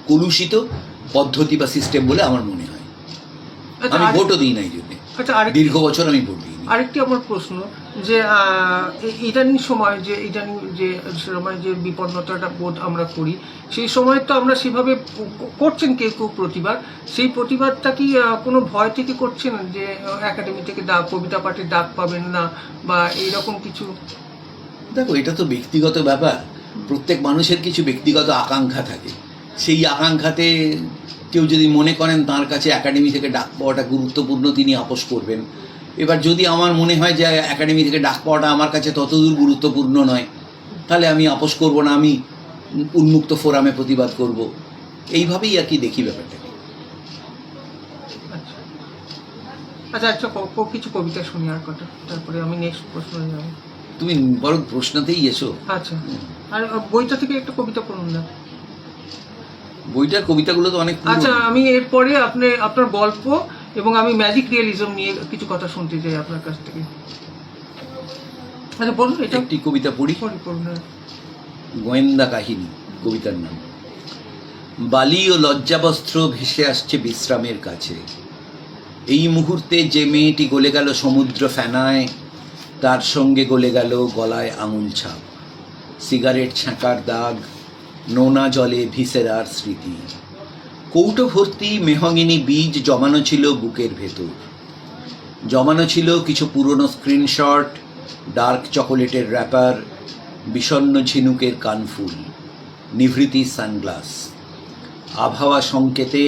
কলুষিত পদ্ধতি বা সিস্টেম বলে আমার মনে হয়। আমি ভোটও দিই না এই জন্যে, দীর্ঘ বছর আমি ভোট দিই। আরেকটি আমার প্রশ্ন যে ইদানিং সময় যে বিপন্নতাটা বোধ আমরা করি, সেই সময় তো আমরা সেভাবে করছেন কেউ কেউ প্রতিবাদ, সেই প্রতিবাদটা কি কোনো ভয় থেকে করছেন যে একাডেমি থেকে কবিতা পাঠের ডাক পাবেন না বা এইরকম কিছু? দেখো, এটা তো ব্যক্তিগত ব্যাপার। প্রত্যেক মানুষের কিছু ব্যক্তিগত আকাঙ্ক্ষা থাকে। সেই আকাঙ্ক্ষাতে কেউ যদি মনে করেন তার কাছে একাডেমি থেকে ডাক পাওয়াটা গুরুত্বপূর্ণ, তিনি আপোষ করবেন। এবার যদি আমার মনে হয় যে একাডেমি থেকে ডাক পাওয়াটা আমার কাছে ততদূর গুরুত্বপূর্ণ নয়, তাহলে আমি আপোষ করব না, আমি উন্মুক্ত ফোরামে প্রতিবাদ করব। এইভাবেই আর কি দেখি ব্যাপারটাকে। আচ্ছা আচ্ছা, কিছু কবিতা শুনি আর কথা, তারপরে আমি নেক্সট প্রশ্ন যাব। তুমি বরং প্রশ্নতেই এসো। আচ্ছা, আর বইটা থেকে একটা কবিতা পড়ুন না। বইটার কবিতাগুলো তো অনেক। আচ্ছা, আমি এরপরে আপনার গল্প এবং আমি ম্যাজিক রিয়েলিজম নিয়ে কিছু কথা শুনতে চাই আপনার কাছ থেকে। আচ্ছা বলুন, এটা একটি কবিতা পড়ি। পড়ুন। গোয়েন্দা কাহিনী কবিতার নাম। বালি ও লজ্জাবস্ত্র ভেসে আসছে বিশ্রামের কাছে। এই মুহূর্তে যে মেয়েটি গলে গেল সমুদ্র ফেনায়, তার সঙ্গে গলে গেল গলায় আঙুল ছাপ, সিগারেট ছ্যাঁকার দাগ, নোনা জলে ভিসেরার স্মৃতি। কৌটো ভর্তি মেহগিনি বীজ জমানো ছিল বুকের ভেতর। জমানো ছিল কিছু পুরনো স্ক্রিনশট, ডার্ক চকোলেটের র্যাপার, বিষণ্ণ ঝিনুকের কানফুল, নিভৃতি সানগ্লাস। আবহাওয়া সংকেতে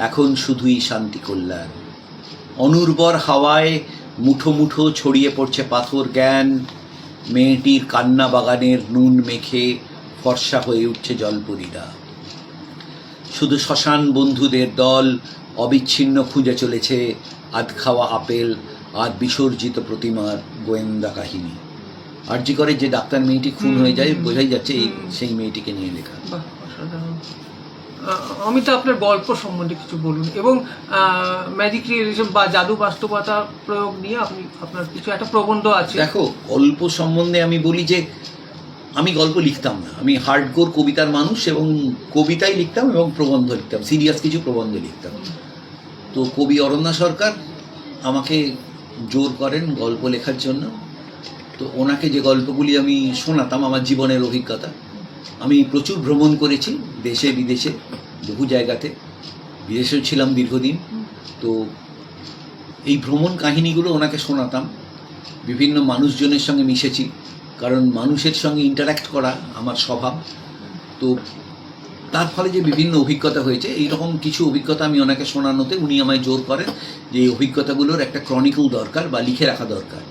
এখন শুধুই শান্তি কল্যাণ। অনুর্বর হাওয়ায় মুঠো মুঠো ছড়িয়ে পড়ছে পাথর জ্ঞান। মেয়েটির কান্না বাগানের নুন মেখে ফর্সা হয়ে উঠছে জলপরীরা। শুধু শ্মশান বন্ধুদের দল অবিচ্ছিন্ন খুঁজে চলেছে আধ খাওয়া আপেল আর বিসর্জিত প্রতিমার গোয়েন্দা কাহিনী। আরজি করে যে ডাক্তার মেয়েটি খুন হয়ে যায়, বোঝাই যাচ্ছে সেই মেয়েটিকে নিয়ে লেখা। অমিতা, আপনার গল্প সম্বন্ধে কিছু বলুন এবং ম্যাজিক রিয়েলিজম বা জাদু বাস্তবতা প্রয়োগ নিয়ে আপনার কিছু একটা প্রবন্ধ আছে। দেখো, গল্প সম্বন্ধে আমি বলি যে আমি গল্প লিখতাম না। আমি হার্ডকোর কবিতার মানুষ এবং কবিতাই লিখতাম এবং প্রবন্ধ লিখতাম, সিরিয়াস কিছু প্রবন্ধ লিখতাম। তো কবি অরণ্যা সরকার আমাকে জোর করেন গল্প লেখার জন্য। তো ওনাকে যে গল্পগুলি আমি শোনাতাম, আমার জীবনের অভিজ্ঞতা, আমি প্রচুর ভ্রমণ করেছি দেশে বিদেশে, বহু জায়গাতে, বিদেশেও ছিলাম দীর্ঘদিন। তো এই ভ্রমণ কাহিনীগুলো ওনাকে শোনাতাম। বিভিন্ন মানুষজনের সঙ্গে মিশেছি, কারণ মানুষের সঙ্গে ইন্টারাক্ট করা আমার স্বভাব। তো তার ফলে যে বিভিন্ন অভিজ্ঞতা হয়েছে, এইরকম কিছু অভিজ্ঞতা আমি ওনাকে শোনানোতে উনি আমায় জোর করেন যে এই অভিজ্ঞতাগুলোর একটা ক্রনিকল দরকার বা লিখে রাখা দরকার।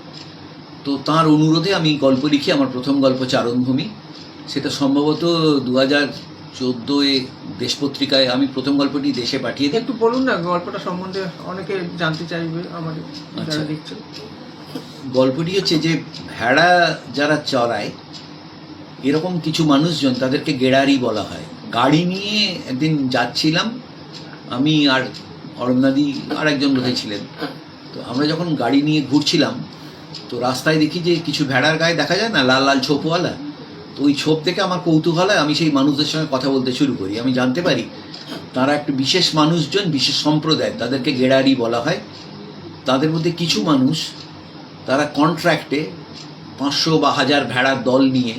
তো তার অনুরোধে আমি গল্প লিখি। আমার প্রথম গল্প চারণভূমি, সেটা সম্ভবত 2014-এ দেশ পত্রিকায় আমি প্রথম গল্পটি দেশে পাঠিয়ে দিই। একটু বলুন না গল্পটা সম্বন্ধে, অনেকে জানতে চাইবে আমাদের যারা দেখছেন। গল্পটি হচ্ছে যে ভেড়া যারা চড়ায়, এরকম কিছু মানুষজন, তাদেরকে গেড়ারি বলা হয়। গাড়ি নিয়ে একদিন যাচ্ছিলাম আমি আর অরণ্যাদি আর একজন ছিলেন। তো আমরা যখন গাড়ি নিয়ে ঘুরছিলাম, তো রাস্তায় দেখি যে কিছু ভেড়ার গায়ে দেখা যায় না লাল লাল ছোপওয়ালা। তো ওই ছোপ থেকে আমার কৌতূহল হয়, আমি সেই মানুষদের সঙ্গে কথা বলতে শুরু করি। আমি জানতে পারি তারা একটু বিশেষ মানুষজন, বিশেষ সম্প্রদায়, তাদেরকে গেড়ারি বলা হয়। তাদের মধ্যে কিছু মানুষ তারা কন্ট্রাক্টে 500 বা 1000 ভেড়ার দল নিয়ে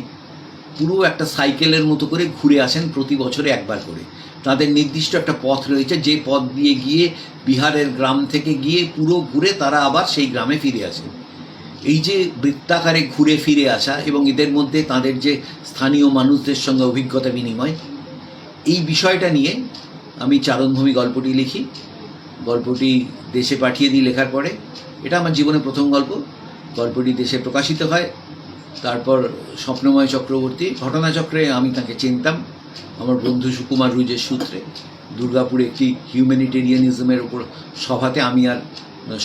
পুরো একটা সাইকেলের মতো করে ঘুরে আসেন প্রতি বছরে একবার করে। তাদের নির্দিষ্ট একটা পথ রয়েছে, যে পথ দিয়ে গিয়ে বিহারের গ্রাম থেকে গিয়ে পুরো ঘুরে তারা আবার সেই গ্রামে ফিরে আসে। এই যে বৃত্তাকারে ঘুরে ফিরে আসা এবং এদের মধ্যে তাদের যে স্থানীয় মানুষদের সঙ্গে অভিজ্ঞতা বিনিময়, এই বিষয়টা নিয়ে আমি চারণভূমি গল্পটি লিখি। গল্পটি দেশে পাঠিয়ে দিই লেখার পরে। এটা আমার জীবনের প্রথম গল্প। গল্পটি দেশে প্রকাশিত হয়। তারপর স্বপ্নময় চক্রবর্তী, ঘটনাচক্রে আমি তাকে চিনতাম আমার বন্ধু সুকুমার রুজের সূত্রে। দুর্গাপুরে একটি হিউম্যানিটেরিয়ানিজমের উপর সভাতে আমি আর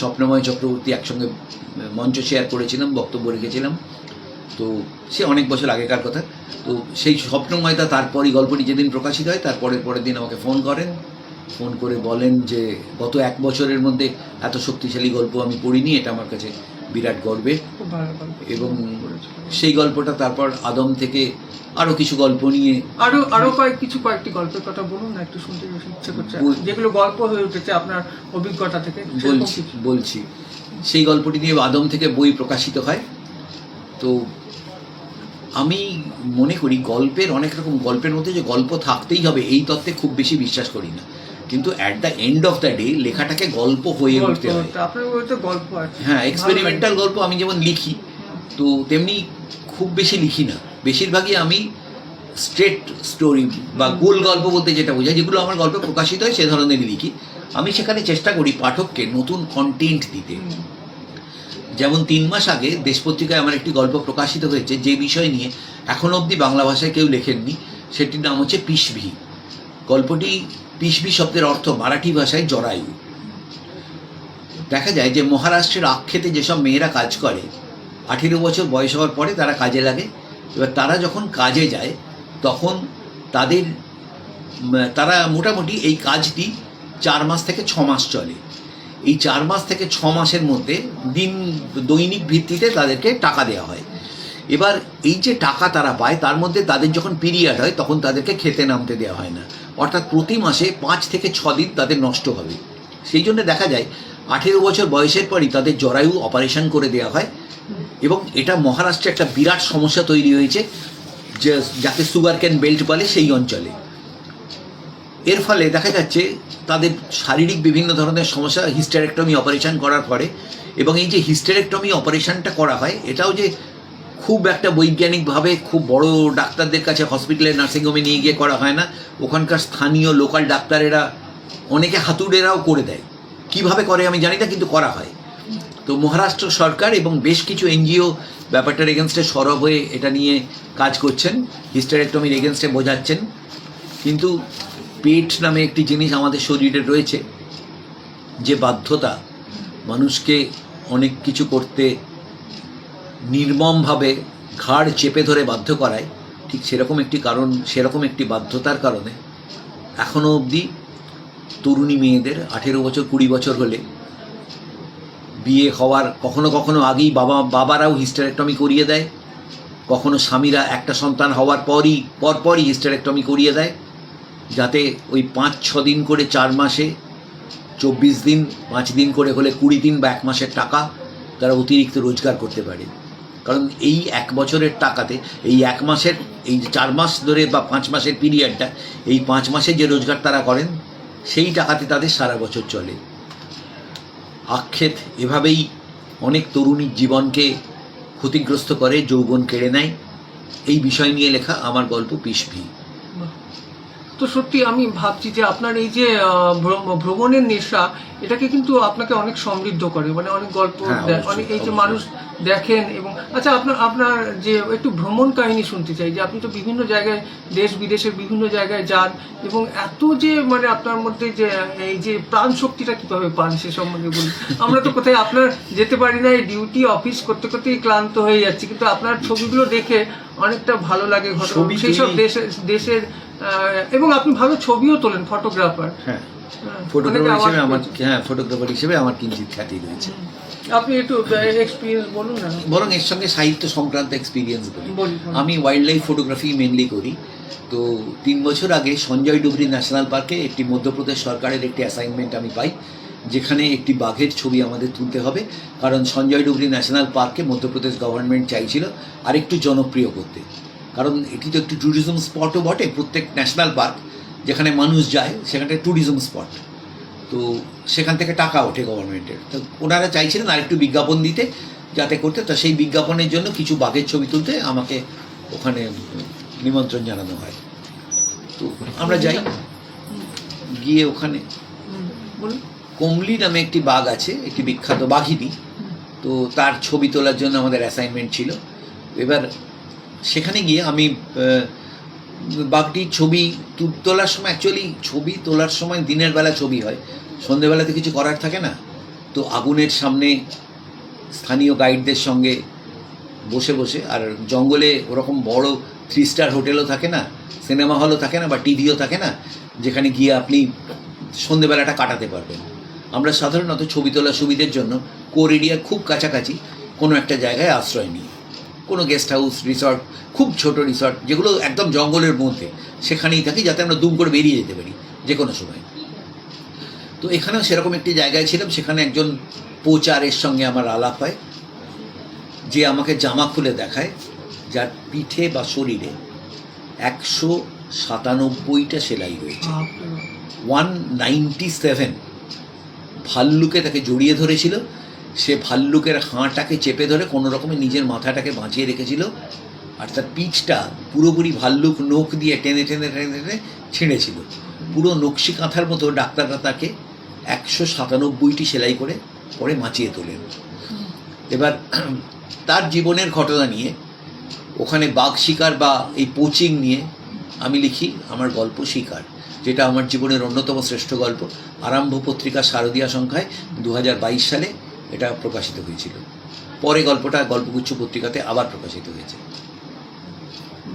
স্বপ্নময় চক্রবর্তী একসঙ্গে মঞ্চ শেয়ার করেছিলাম, বক্তব্য রেখেছিলাম। তো সে অনেক বছর আগেকার কথা। তো সেই স্বপ্নময়তা, তারপরই গল্পটি যেদিন প্রকাশিত হয় তার পরের দিন আমাকে ফোন করেন। ফোন করে বলেন যে গত 1 বছরের মধ্যে এত শক্তিশালী গল্প আমি পড়িনি, এটা আমার কাছে বিরাট গর্বের। এবং সেই গল্পটা তারপর আদম থেকে আরও কিছু গল্প নিয়ে আরো কয়েকটি গল্পের কথা বলুন না, একটু শুনতে ইচ্ছে করছে, যেগুলো গল্প হয়ে উঠেছে আপনার অভিজ্ঞতা থেকে। বলছি সেই গল্পটি নিয়ে আদম থেকে বই প্রকাশিত হয়। তো আমি মনে করি গল্পের অনেক রকম, গল্পের মধ্যে যে গল্প থাকতেই হবে এই তত্ত্বে খুব বেশি বিশ্বাস করি না, কিন্তু at the end of the day লেখাটাকে গল্প হয়ে উঠতে হয়। হ্যাঁ, এক্সপেরিমেন্টাল গল্প আমি যেমন লিখি, তো তেমনি খুব বেশি লিখি না। বেশিরভাগই আমি স্ট্রেট স্টোরি বা গোল গল্প বলতে যেটা বোঝায়, যেগুলো আমার গল্প প্রকাশিত হয় সে ধরনেরই লিখি। আমি সেখানে চেষ্টা করি পাঠককে নতুন কন্টেন্ট দিতে। যেমন 3 মাস আগে দেশ পত্রিকায় আমার একটি গল্প প্রকাশিত হয়েছে যে বিষয় নিয়ে এখনও অবধি বাংলা ভাষায় কেউ লেখেননি। সেটির নাম হচ্ছে পিসভি। গল্পটি পিসভি শব্দের অর্থ মারাঠি ভাষায় জরায়ু। দেখা যায় যে মহারাষ্ট্রের আক্ষেতে যেসব মেয়েরা কাজ করে, 18 বছর বয়স হওয়ার পরে তারা কাজে লাগে। এবার তারা যখন কাজে যায় তখন তারা মোটামুটি এই কাজটি 4 মাস থেকে 6 মাস চলে। এই 4 মাস থেকে 6 মাসের মধ্যে দৈনিক ভিত্তিতে তাদেরকে টাকা দেওয়া হয়। এবার এই যে টাকা তারা পায় তার মধ্যে তাদের যখন পিরিয়ড হয় তখন তাদেরকে খেতে নামতে দেওয়া হয় না, অর্থাৎ প্রতি মাসে 5 থেকে 6 দিন তাদের নষ্ট হবে। সেই জন্য দেখা যায় 18 বছর বয়সের পরই তাদের জরায়ু অপারেশন করে দেওয়া হয়। এবং এটা মহারাষ্ট্রে একটা বিরাট সমস্যা তৈরি হয়েছে, যাকে সুগার ক্যান বেল্ট বলে সেই অঞ্চলে। এর ফলে দেখা যাচ্ছে তাদের শারীরিক বিভিন্ন ধরনের সমস্যা হিস্টেরেক্টমি অপারেশন করার পরে। এবং এই যে হিস্টেরেক্টমি অপারেশনটা করা হয়, এটাও যে খুব একটা বৈজ্ঞানিকভাবে খুব বড় ডাক্তারদের কাছে হসপিটালে নার্সিংহোমে নিয়ে গিয়ে করা হয় না। ওখানকার স্থানীয় লোকাল ডাক্তারেরা, অনেকে হাতুড়েরাও করে দেয়। কিভাবে করে আমি জানি না, কিন্তু করা হয়। তো মহারাষ্ট্র সরকার এবং বেশ কিছু এনজিও ব্যাপারটার এগেনস্টে সরব হয়ে এটা নিয়ে কাজ করছেন, হিস্টেরেক্টমির এগেনস্টে বোঝাচ্ছেন। কিন্তু পেট নামে একটি জিনিস আমাদের শরীরে রয়েছে, যে বাধ্যতা মানুষকে অনেক কিছু করতে নির্মমভাবে ঘাড় চেপে ধরে বাধ্য করায়, ঠিক সেরকম একটি বাধ্যতার কারণে এখনও অবধি তরুণী মেয়েদের 18 বছর 20 বছর হলে বিয়ে হওয়ার কখনো কখনো আগেই বাবারাও হিস্টেরেক্টমি করিয়ে দেয়, কখনো স্বামীরা একটা সন্তান হওয়ার পরপরই হিস্টেরেক্টমি করিয়ে দেয়, যাতে ওই 5-6 দিন করে 4 মাসে 24 দিন, 5 দিন করে হলে 20 দিন বা 1 মাসের টাকা তারা অতিরিক্ত রোজগার করতে পারে। কারণ এই 1 বছরের টাকাতে এই 1 মাসের, এই 4 মাস ধরে বা 5 মাসের পিরিয়ডটা, এই 5 মাসে যে রোজগার তারা করেন সেই টাকাতে তাদের সারা বছর চলে। আক্ষেপ এভাবেই অনেক তরুণীর জীবনকে ক্ষতিগ্রস্ত করে, যৌবন কেড়ে নেয়। এই বিষয় নিয়ে লেখা আমার গল্প পিসভি। তো সত্যি আমি ভাবছি যে আপনার এই যে ভ্রমণের নেশা, এটাকে কিন্তু আপনাকে অনেক সমৃদ্ধ করে, মানে অনেক গল্প অনেক এই যে মানুষ দেখেন। এবং আচ্ছা, আপনার যে একটু ভ্রমণ কাহিনী শুনতে চাই, যে আপনি তো বিভিন্ন জায়গায়, দেশ বিদেশের বিভিন্ন জায়গায় যান, এবং এত যে মানে আপনার মধ্যে যে এই যে প্রাণ শক্তিটা কিভাবে পান সে সম্বন্ধে বলুন। আমরা তো কোথায় আপনার যেতে পারি না, এই ডিউটি অফিস করতে করতেই ক্লান্ত হয়ে যাচ্ছি, কিন্তু আপনার ছবিগুলো দেখে অনেকটা ভালো লাগে। সেই সব দেশের এবং আপনি ভালো ছবিও তোলেন, ফটোগ্রাফার। হ্যাঁ, ফটোগ্রাফার হিসেবে আমার কিঞ্চিত খ্যাতি রয়েছে। আপনি একটু এক্সপিরিয়েন্স বলুন না। বরং এর সঙ্গে সাহিত্য সংক্রান্ত এক্সপিরিয়েন্স বলি। আমি ওয়াইল্ড লাইফ ফটোগ্রাফি মেনলি করি। তো 3 বছর আগে সঞ্জয় ডুবরি ন্যাশনাল পার্কে একটি মধ্যপ্রদেশ সরকারের একটি অ্যাসাইনমেন্ট আমি পাই, যেখানে একটি বাঘের ছবি আমাদের তুলতে হবে, কারণ সঞ্জয় ডুবরি ন্যাশনাল পার্ককে মধ্যপ্রদেশ গভর্নমেন্ট চাইছিল আরেকটু জনপ্রিয় করতে, কারণ এটি তো একটি ট্যুরিজম স্পটও বটে। প্রত্যেক ন্যাশনাল পার্ক যেখানে মানুষ যায় সেখানে ট্যুরিজম স্পট, তো সেখান থেকে টাকা ওঠে গভর্নমেন্টের। তো ওনারা চাইছিলেন আরেকটু বিজ্ঞাপন দিতে, যাতে করতে, তো সেই বিজ্ঞাপনের জন্য কিছু বাঘের ছবি তুলতে আমাকে ওখানে নিমন্ত্রণ জানানো হয়। তো আমরা যাই, গিয়ে ওখানে বলুন। কমলি নামে একটি বাঘ আছে, একটি বিখ্যাত বাঘিনী, তো তার ছবি তোলার জন্য আমাদের অ্যাসাইনমেন্ট ছিল। এবার সেখানে গিয়ে আমি বাঘটির ছবি তোলার সময়, অ্যাকচুয়ালি ছবি তোলার সময় দিনের বেলা ছবি হয়, সন্ধেবেলাতে কিছু করার থাকে না, তো আগুনের সামনে স্থানীয় গাইডদের সঙ্গে বসে বসে, আর জঙ্গলে ওরকম বড় 3 স্টার হোটেলও থাকে না, সিনেমা হলও থাকে না, বা টিভিও থাকে না, যেখানে গিয়ে আপনি সন্ধেবেলাটা কাটাতে পারবেন। আমরা সাধারণত ছবি তোলার সুবিধের জন্য কোর এরিয়ার খুব কাছাকাছি কোনো একটা জায়গায় আশ্রয় নিই, কোনো গেস্ট হাউস, রিসর্ট, খুব ছোট রিসর্ট যেগুলো একদম জঙ্গলের মধ্যে, সেখানেই থাকি, যাতে আমরা দুম করে বেরিয়ে যেতে পারি যে কোনো সময়। তো এখানেও সেরকম একটি জায়গায় ছিলাম, সেখানে একজন পোচারের সঙ্গে আমার আলাপ হয়, যে আমাকে জামা খুলে দেখায়, যার পিঠে বা শরীরে 197টা সেলাই রয়েছে, 197। ভাল্লুকে তাকে জড়িয়ে ধরেছিল, সে ভাল্লুকের হাঁটাকে চেপে ধরে কোনো রকমে নিজের মাথাটাকে বাঁচিয়ে রেখেছিল, আর তার পিঠটা পুরোপুরি ভাল্লুক নখ দিয়ে টেনে টেনে টেনে টেনে ছিঁড়েছিল, পুরো নকশি কাঁথার মতো। ডাক্তাররা তাকে 197টি সেলাই করে পরে বাঁচিয়ে তোলেন। এবার তার জীবনের ঘটনা নিয়ে, ওখানে বাঘ শিকার বা এই পোচিং নিয়ে আমি লিখি আমার গল্প শিকার, যেটা আমার জীবনের অন্যতম শ্রেষ্ঠ গল্প। আরম্ভ পত্রিকা শারদীয়া সংখ্যায় 2022 সালে এটা প্রকাশিত হয়েছিল। পরে গল্পটা গল্পগুচ্ছ পত্রিকাতে আবার প্রকাশিত হয়েছে।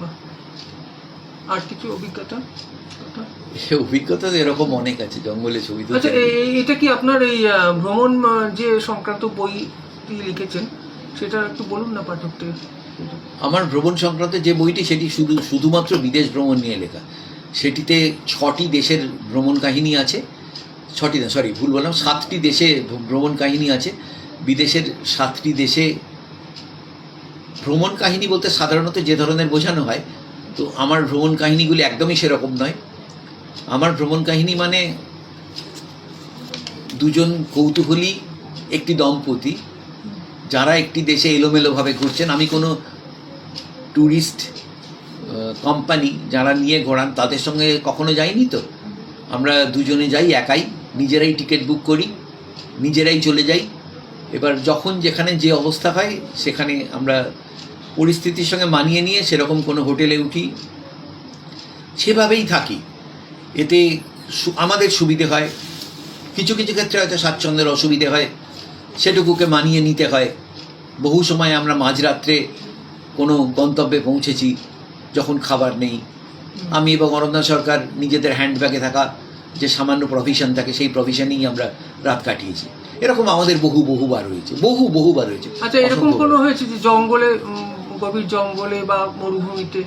বাহ। আর কিছু অভিজ্ঞতা? অভিজ্ঞতা তো এরকম অনেক আছে, জঙ্গলে ছবি তো। আচ্ছা, এটা কি আপনার এই ভ্রমণ যে সংক্রান্ত বই লিখেছেন, সেটা একটু বলুন না পাঠকদের। আমার ভ্রমণ সংক্রান্ত যে বইটি, সেটি শুধুমাত্র বিদেশ ভ্রমণ নিয়ে লেখা। সেটিতে 6টি দেশের ভ্রমণ কাহিনী আছে, 6টি না, সরি ভুল বললাম, 7টি দেশে ভ্রমণ কাহিনী আছে। বিদেশের 7টি দেশে ভ্রমণ কাহিনী বলতে সাধারণত যে ধরনের বোঝানো হয়, তো আমার ভ্রমণ কাহিনীগুলি একদমই সেরকম নয়। আমার ভ্রমণ কাহিনী মানে দুজন কৌতূহলী একটি দম্পতি, যারা একটি দেশে এলোমেলোভাবে ঘুরছেন। আমি কোনো ট্যুরিস্ট কোম্পানি যারা নিয়ে ঘোরান তাদের সঙ্গে কখনো যাইনি, তো আমরা দুজনে যাই একাই, নিজেরাই টিকিট বুক করি, নিজেরাই চলে যাই। এবার যখন যেখানে যে অবস্থা হয়, সেখানে আমরা পরিস্থিতির সঙ্গে মানিয়ে নিয়ে সেরকম কোনো হোটেলে উঠি, সেভাবেই থাকি। এতে আমাদের সুবিধে হয়, কিছু কিছু ক্ষেত্রে হয়তো স্বাচ্ছন্দ্যের অসুবিধে হয়, সেটুকুকে মানিয়ে নিতে হয়। বহু সময় আমরা মাঝরাত্রে কোনো গন্তব্যে পৌঁছেছি যখন খাবার নেই। আমি এবং অরণ্য সরকার নিজেদের হ্যান্ডব্যাগে থাকা যে সামান্য প্রভিশন থাকে, সেই প্রভিশনেই আমরা রাত কাটিয়েছি। এরকম আমাদের বহুবার হয়েছে, বহুবার হয়েছে। আচ্ছা, এরকম কোনো হয়েছে যে জঙ্গলে, গভীর জঙ্গলে বা মরুভূমিতে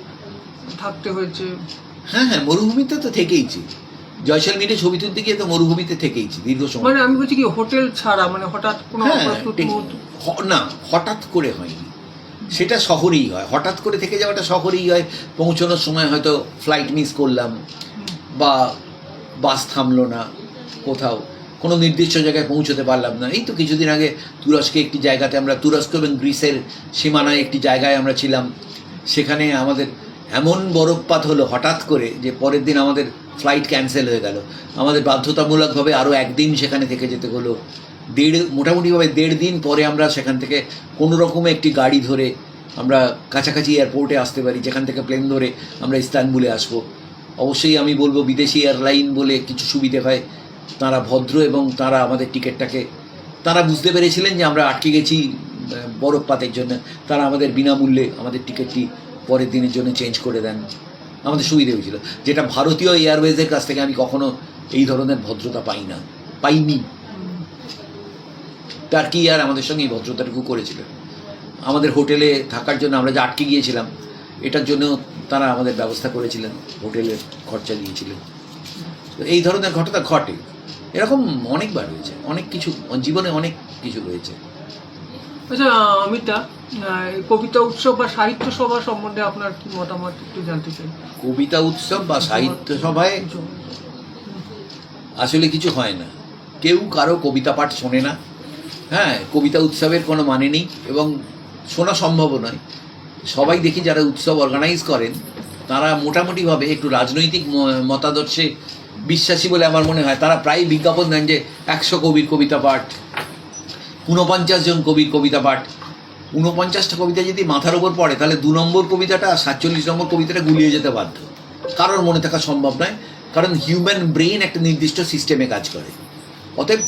থাকতে হয়েছে? হ্যাঁ, মরুভূমিতে তো থেকেইছি। জয়সলমীরে ছবি তুলতে গিয়ে তো মরুভূমিতে থেকেইছি দীর্ঘ সময়। মানে আমি বলছি কি, হোটেল ছাড়া, মানে হঠাৎ কোনো না, হঠাৎ করে হয়নি, সেটা শহরেই হয়। হঠাৎ করে থেকে যাওয়াটা শহরেই হয়। পৌঁছানোর সময় হয়তো ফ্লাইট মিস করলাম, বা বাস থামলো না, কোথাও কোনো নির্দিষ্ট জায়গায় পৌঁছতে পারলাম না। এই তো কিছুদিন আগে তুরস্কে একটি জায়গাতে, আমরা তুরস্ক এবং গ্রিসের সীমানায় একটি জায়গায় আমরা ছিলাম, সেখানে আমাদের এমন বরফপাত হলো হঠাৎ করে যে পরের দিন আমাদের ফ্লাইট ক্যান্সেল হয়ে গেল। আমাদের বাধ্যতামূলকভাবে আরও একদিন সেখানে থেকে যেতে হলো। মোটামুটিভাবে 1.5 দিন পরে আমরা সেখান থেকে কোনো রকমে একটি গাড়ি ধরে আমরা কাছাকাছি এয়ারপোর্টে আসতে পারি, যেখান থেকে প্লেন ধরে আমরা ইস্তানবুলে আসবো। অবশ্যই আমি বলবো বিদেশি এয়ারলাইন বলে কিছু সুবিধে হয়, তারা ভদ্র এবং তারা আমাদের টিকিটটাকে, তারা বুঝতে পেরেছিলেন যে আমরা আটকে গেছি বরফপাতের জন্য, তারা আমাদের বিনামূল্যে আমাদের টিকিটটি পরের দিনের জন্য চেঞ্জ করে দেন। আমাদের সুবিধে হয়েছিল, যেটা ভারতীয় এয়ারওয়েজের কাছ থেকে আমি কখনো এই ধরনের ভদ্রতা পাইনি। টার্কি আর আমাদের সঙ্গে এই ভদ্রতাটুকু করেছিলেন। আমাদের হোটেলে থাকার জন্য, আমরা যে আটকে গিয়েছিলাম এটার জন্য তারা আমাদের ব্যবস্থা করেছিলেন, হোটেলের খরচা দিয়েছিলেন। তো এই ধরনের ঘটনা ঘটে। এরকম অনেকবার হয়েছে, অনেক কিছু জীবনে অনেক কিছু রয়েছে। আচ্ছা অমিতা, এই কবিতা উৎসব বা সাহিত্য সভা সম্বন্ধে আপনার কি মতামত একটু জানতে চাই। কবিতা উৎসব বা সাহিত্য সভায় আসলে কিছু হয় না, কেউ কারো কবিতা পাঠ শোনে না। হ্যাঁ, কবিতা উৎসবের কোনো মানে নেই এবং শোনা সম্ভবও নয়। সবাই দেখি যারা উৎসব অর্গানাইজ করেন তারা মোটামুটিভাবে একটু রাজনৈতিক মতাদর্শে বিশ্বাসী বলে আমার মনে হয়। তারা প্রায় বিজ্ঞাপন দেন যে 100 কবির কবিতা পাঠ, 49 জন কবির কবিতা পাঠ। 49টা কবিতা যদি মাথার ওপর পড়ে তাহলে 2 নম্বর কবিতাটা আর 47 নম্বর কবিতাটা গুলিয়ে যেতে বাধ্য, কারোর মনে থাকা সম্ভব নয়, কারণ হিউম্যান ব্রেন একটা নির্দিষ্ট সিস্টেমে কাজ করে। অতএব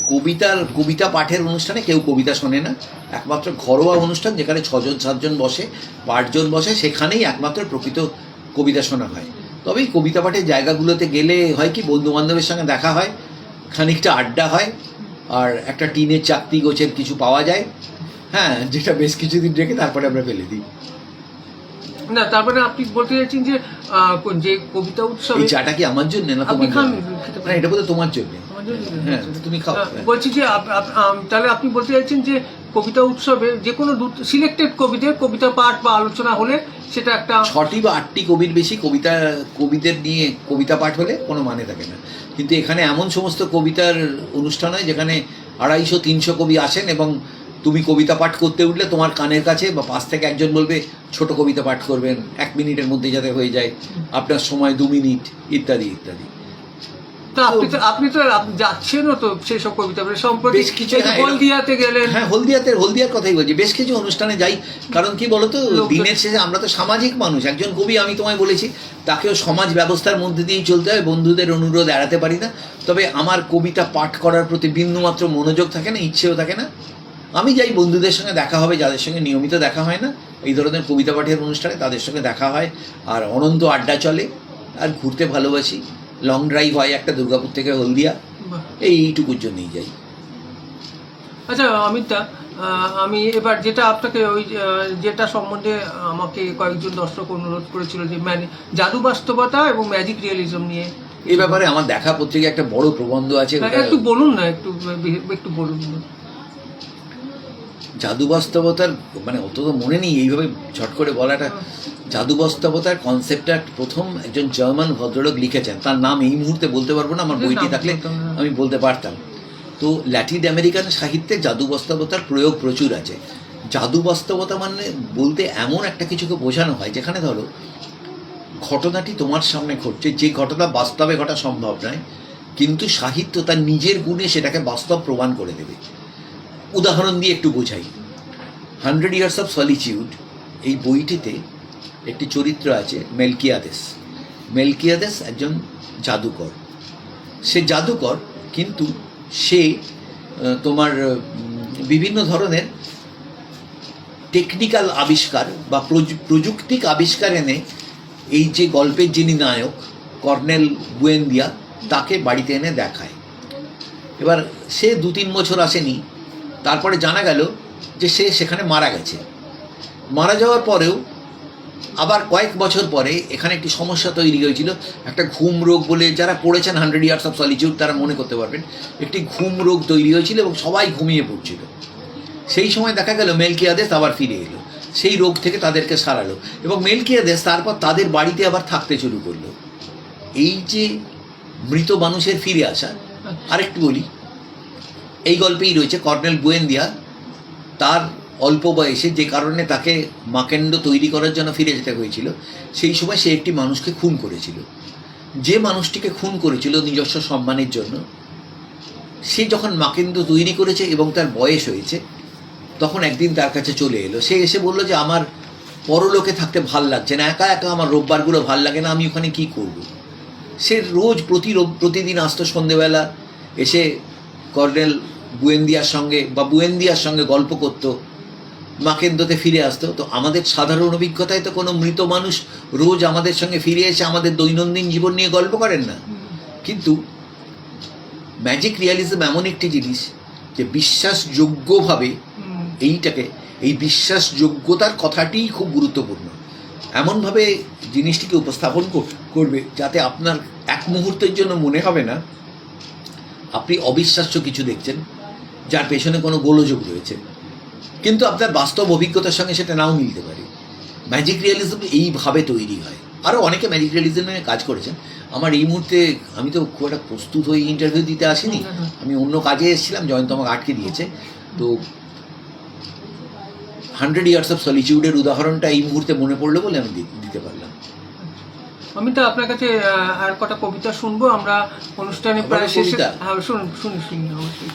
কবিতা পাঠের অনুষ্ঠানে কেউ কবিতা শোনে না। একমাত্র ঘরোয়া অনুষ্ঠান যেখানে 6 জন 7 জন বসে, 8 জন বসে, সেখানেই একমাত্র প্রকৃত কবিতা শোনা হয়। তবে এই কবিতা পাঠের জায়গাগুলোতে গেলে হয় কি, বন্ধু বান্ধবের সঙ্গে দেখা হয়, খানিকটা আড্ডা হয়, আর একটা টিনের চাকতি গোছের কিছু পাওয়া যায়। হ্যাঁ, যেটা বেশ কিছুদিন রেখে তারপরে আমরা ফেলে দিই। না, তারপরে আপনি বলতে চাইছেন যে যে কবিতা উৎসব, এই চাটা কি আমার জন্য না তোমার জন্য? না, এটা বোধহয় তোমার জন্য। হ্যাঁ, তুমি খাও। বলছি যে তাহলে আপনি বলতে চাইছেন যে কবিতা উৎসবে যে কোনো সিলেক্টেড কবিতা পাঠ বা আলোচনা হলে সেটা একটা 6টি বা 8টি কবির বেশি কবিদের নিয়ে কবিতা পাঠ হলে কোনো মানে থাকে না। কিন্তু এখানে এমন সমস্ত কবিতার অনুষ্ঠান হয় যেখানে 250-300 কবি আসেন এবং তুমি কবিতা পাঠ করতে উঠলে তোমার কানের কাছে বা পাশ থেকে একজন বলবে ছোট কবিতা পাঠ করবেন, 1 মিনিটের মধ্যে যাতে হয়ে যায়, আপনার সময় 2 মিনিট, ইত্যাদি ইত্যাদি। আপনি তো যাচ্ছেনও তো সেই সব কবিতা সম্প্রতি বেশ কিছু, হলদিয়াতে গেলেন। হ্যাঁ, হলদিয়ার কথাই বলছি। বেশ কিছু অনুষ্ঠানে যাই, কারণ কি বলতো, দিনের শেষে আমরা তো সামাজিক মানুষ। একজন কবি, আমি তোমায় বলেছি, তাকেও সমাজ ব্যবস্থার মধ্যে দিয়েই চলতে হয়, বন্ধুদের অনুরোধ এড়াতে পারি না। তবে আমার কবিতা পাঠ করার প্রতি বিন্দুমাত্র মনোযোগ থাকে না, ইচ্ছেও থাকে না। আমি যাই বন্ধুদের সঙ্গে দেখা হবে, যাদের সঙ্গে নিয়মিত দেখা হয় না এই ধরনের কবিতা পাঠের অনুষ্ঠানে, তাদের সঙ্গে দেখা হয়, আর অনন্ত আড্ডা চলে, আর ঘুরতে ভালোবাসি। লং ড্রাইভ হয় একটা, দুর্গাপুর থেকে হলদিয়া, এইটুকুর জন্যই যাই। আচ্ছা অমিতা, আমি এবার যেটা আপনাকে যেটা সম্বন্ধে আমাকে কয়েকজন দর্শক অনুরোধ করেছিল যে জাদু বাস্তবতা এবং ম্যাজিক রিয়েলিজম নিয়ে, এই ব্যাপারে আমার দেখা পত্রিকায় একটা বড় প্রবন্ধ আছে। একটু বলুন না, একটু বলুন। জাদু বাস্তবতার মানে অত তো মনে নেই এইভাবে ঝট করে বলাটা। জাদু বাস্তবতার কনসেপ্টটা প্রথম একজন জার্মান ভদ্রলোক লিখেছেন, তার নাম এই মুহূর্তে বলতে পারবো না, আমার বইটি থাকলে আমি বলতে পারতাম। তো ল্যাটিন আমেরিকান সাহিত্যে জাদু বাস্তবতার প্রয়োগ প্রচুর আছে। জাদু বাস্তবতা মানে বলতে এমন একটা কিছুকে বোঝানো হয় যেখানে ধরো ঘটনাটি তোমার সামনে ঘটছে, যে ঘটনা বাস্তবে ঘটা সম্ভব নয়, কিন্তু সাহিত্য তার নিজের গুণে সেটাকে বাস্তব প্রমাণ করে দেবে। উদাহরণ দিয়ে একটু বোঝাই। 100 Years of Solitude এই বইটিতে একটি চরিত্র আছে মেলকিয়াদেস একজন জাদুকর। সে জাদুকর, কিন্তু সে তোমার বিভিন্ন ধরনের টেকনিক্যাল আবিষ্কার বা প্রযুক্তিক আবিষ্কার এনে এই যে গল্পের যিনি নায়ক কর্নেল বুয়েন্দিয়া, তাকে বাড়িতে এনে দেখায়। এবার সে 2-3 বছর আসেনি, তারপরে জানা গেল যে সে সেখানে মারা গেছে। মারা যাওয়ার পরেও আবার কয়েক বছর পরে এখানে একটি সমস্যা তৈরি হয়েছিল, একটা ঘুম রোগ বলে, যারা পড়েছেন 100 Years of Solitude তারা মনে করতে পারবেন, একটি ঘুম রোগ তৈরি হয়েছিল এবং সবাই ঘুমিয়ে পড়ছিল। সেই সময় দেখা গেল মেলকিয়াদেস আবার ফিরে এলো, সেই রোগ থেকে তাদেরকে সারালো, এবং মেলকিয়াদেস তারপর তাদের বাড়িতে আবার থাকতে শুরু করলো। এই যে মৃত মানুষের ফিরে আসা। আরেকটু বলি, এই গল্পেই রয়েছে কর্নেল বুয়েন্দিয়া, তার অল্প বয়সে যে কারণে তাকে মাকেন্ড তৈরি করার জন্য ফিরে যেতে হয়েছিল, সেই সময় সে একটি মানুষকে খুন করেছিল। যে মানুষটিকে খুন করেছিল নিজস্ব সম্মানের জন্য, সে যখন মাকেন্দ তৈরি করেছে এবং তার বয়স হয়েছে, তখন একদিন তার কাছে চলে এলো। সে এসে বলল যে আমার পরলোকে থাকতে ভাল লাগছে না, একা একা আমার রোববারগুলো ভাল লাগে না, আমি ওখানে কি করব। সে রোজ প্রতিদিন আসতো সন্ধেবেলা, এসে কর্নেল বুয়েন্দিয়ার সঙ্গে গল্প করতো, মাকেন্দোতে ফিরে আসতো। তো আমাদের সাধারণ অভিজ্ঞতায় তো কোনো মৃত মানুষ রোজ আমাদের সঙ্গে ফিরে এসে আমাদের দৈনন্দিন জীবন নিয়ে গল্প করেন না। কিন্তু ম্যাজিক রিয়ালিজম এমন একটি জিনিস যে বিশ্বাসযোগ্যভাবে এই বিশ্বাসযোগ্যতার কথাটিই খুব গুরুত্বপূর্ণ, এমনভাবে জিনিসটিকে উপস্থাপন করবে যাতে আপনার এক মুহূর্তের জন্য মনে হবে না আপনি অবিশ্বাস্য কিছু দেখছেন যার পেছনে কোনো গোলযোগ রয়েছে, কিন্তু আপনার বাস্তব অভিজ্ঞতার সঙ্গে সেটা নাও মিলতে পারে। ম্যাজিক রিয়েলিজম এইভাবে তৈরি হয়। আরও অনেকে ম্যাজিক রিয়েলিজমে কাজ করেছেন। আমার এই মুহূর্তে, আমি তো খুব একটা প্রস্তুত হয়ে ইন্টারভিউ দিতে আসিনি, আমি অন্য কাজে এসেছিলাম, জয়ন্ত আমাকে আটকে দিয়েছে। তো 100 ইয়ার্স অফ সলিটিউডের উদাহরণটা এই মুহূর্তে মনে পড়লো বলে আমি দিতে পারলাম। আমি তো আপনার কাছে আর কটা কবিতা শুনবো আমরা অনুষ্ঠানে প্রায় শেষে। কবিতা? হ্যাঁ, শুনি অবশ্যই।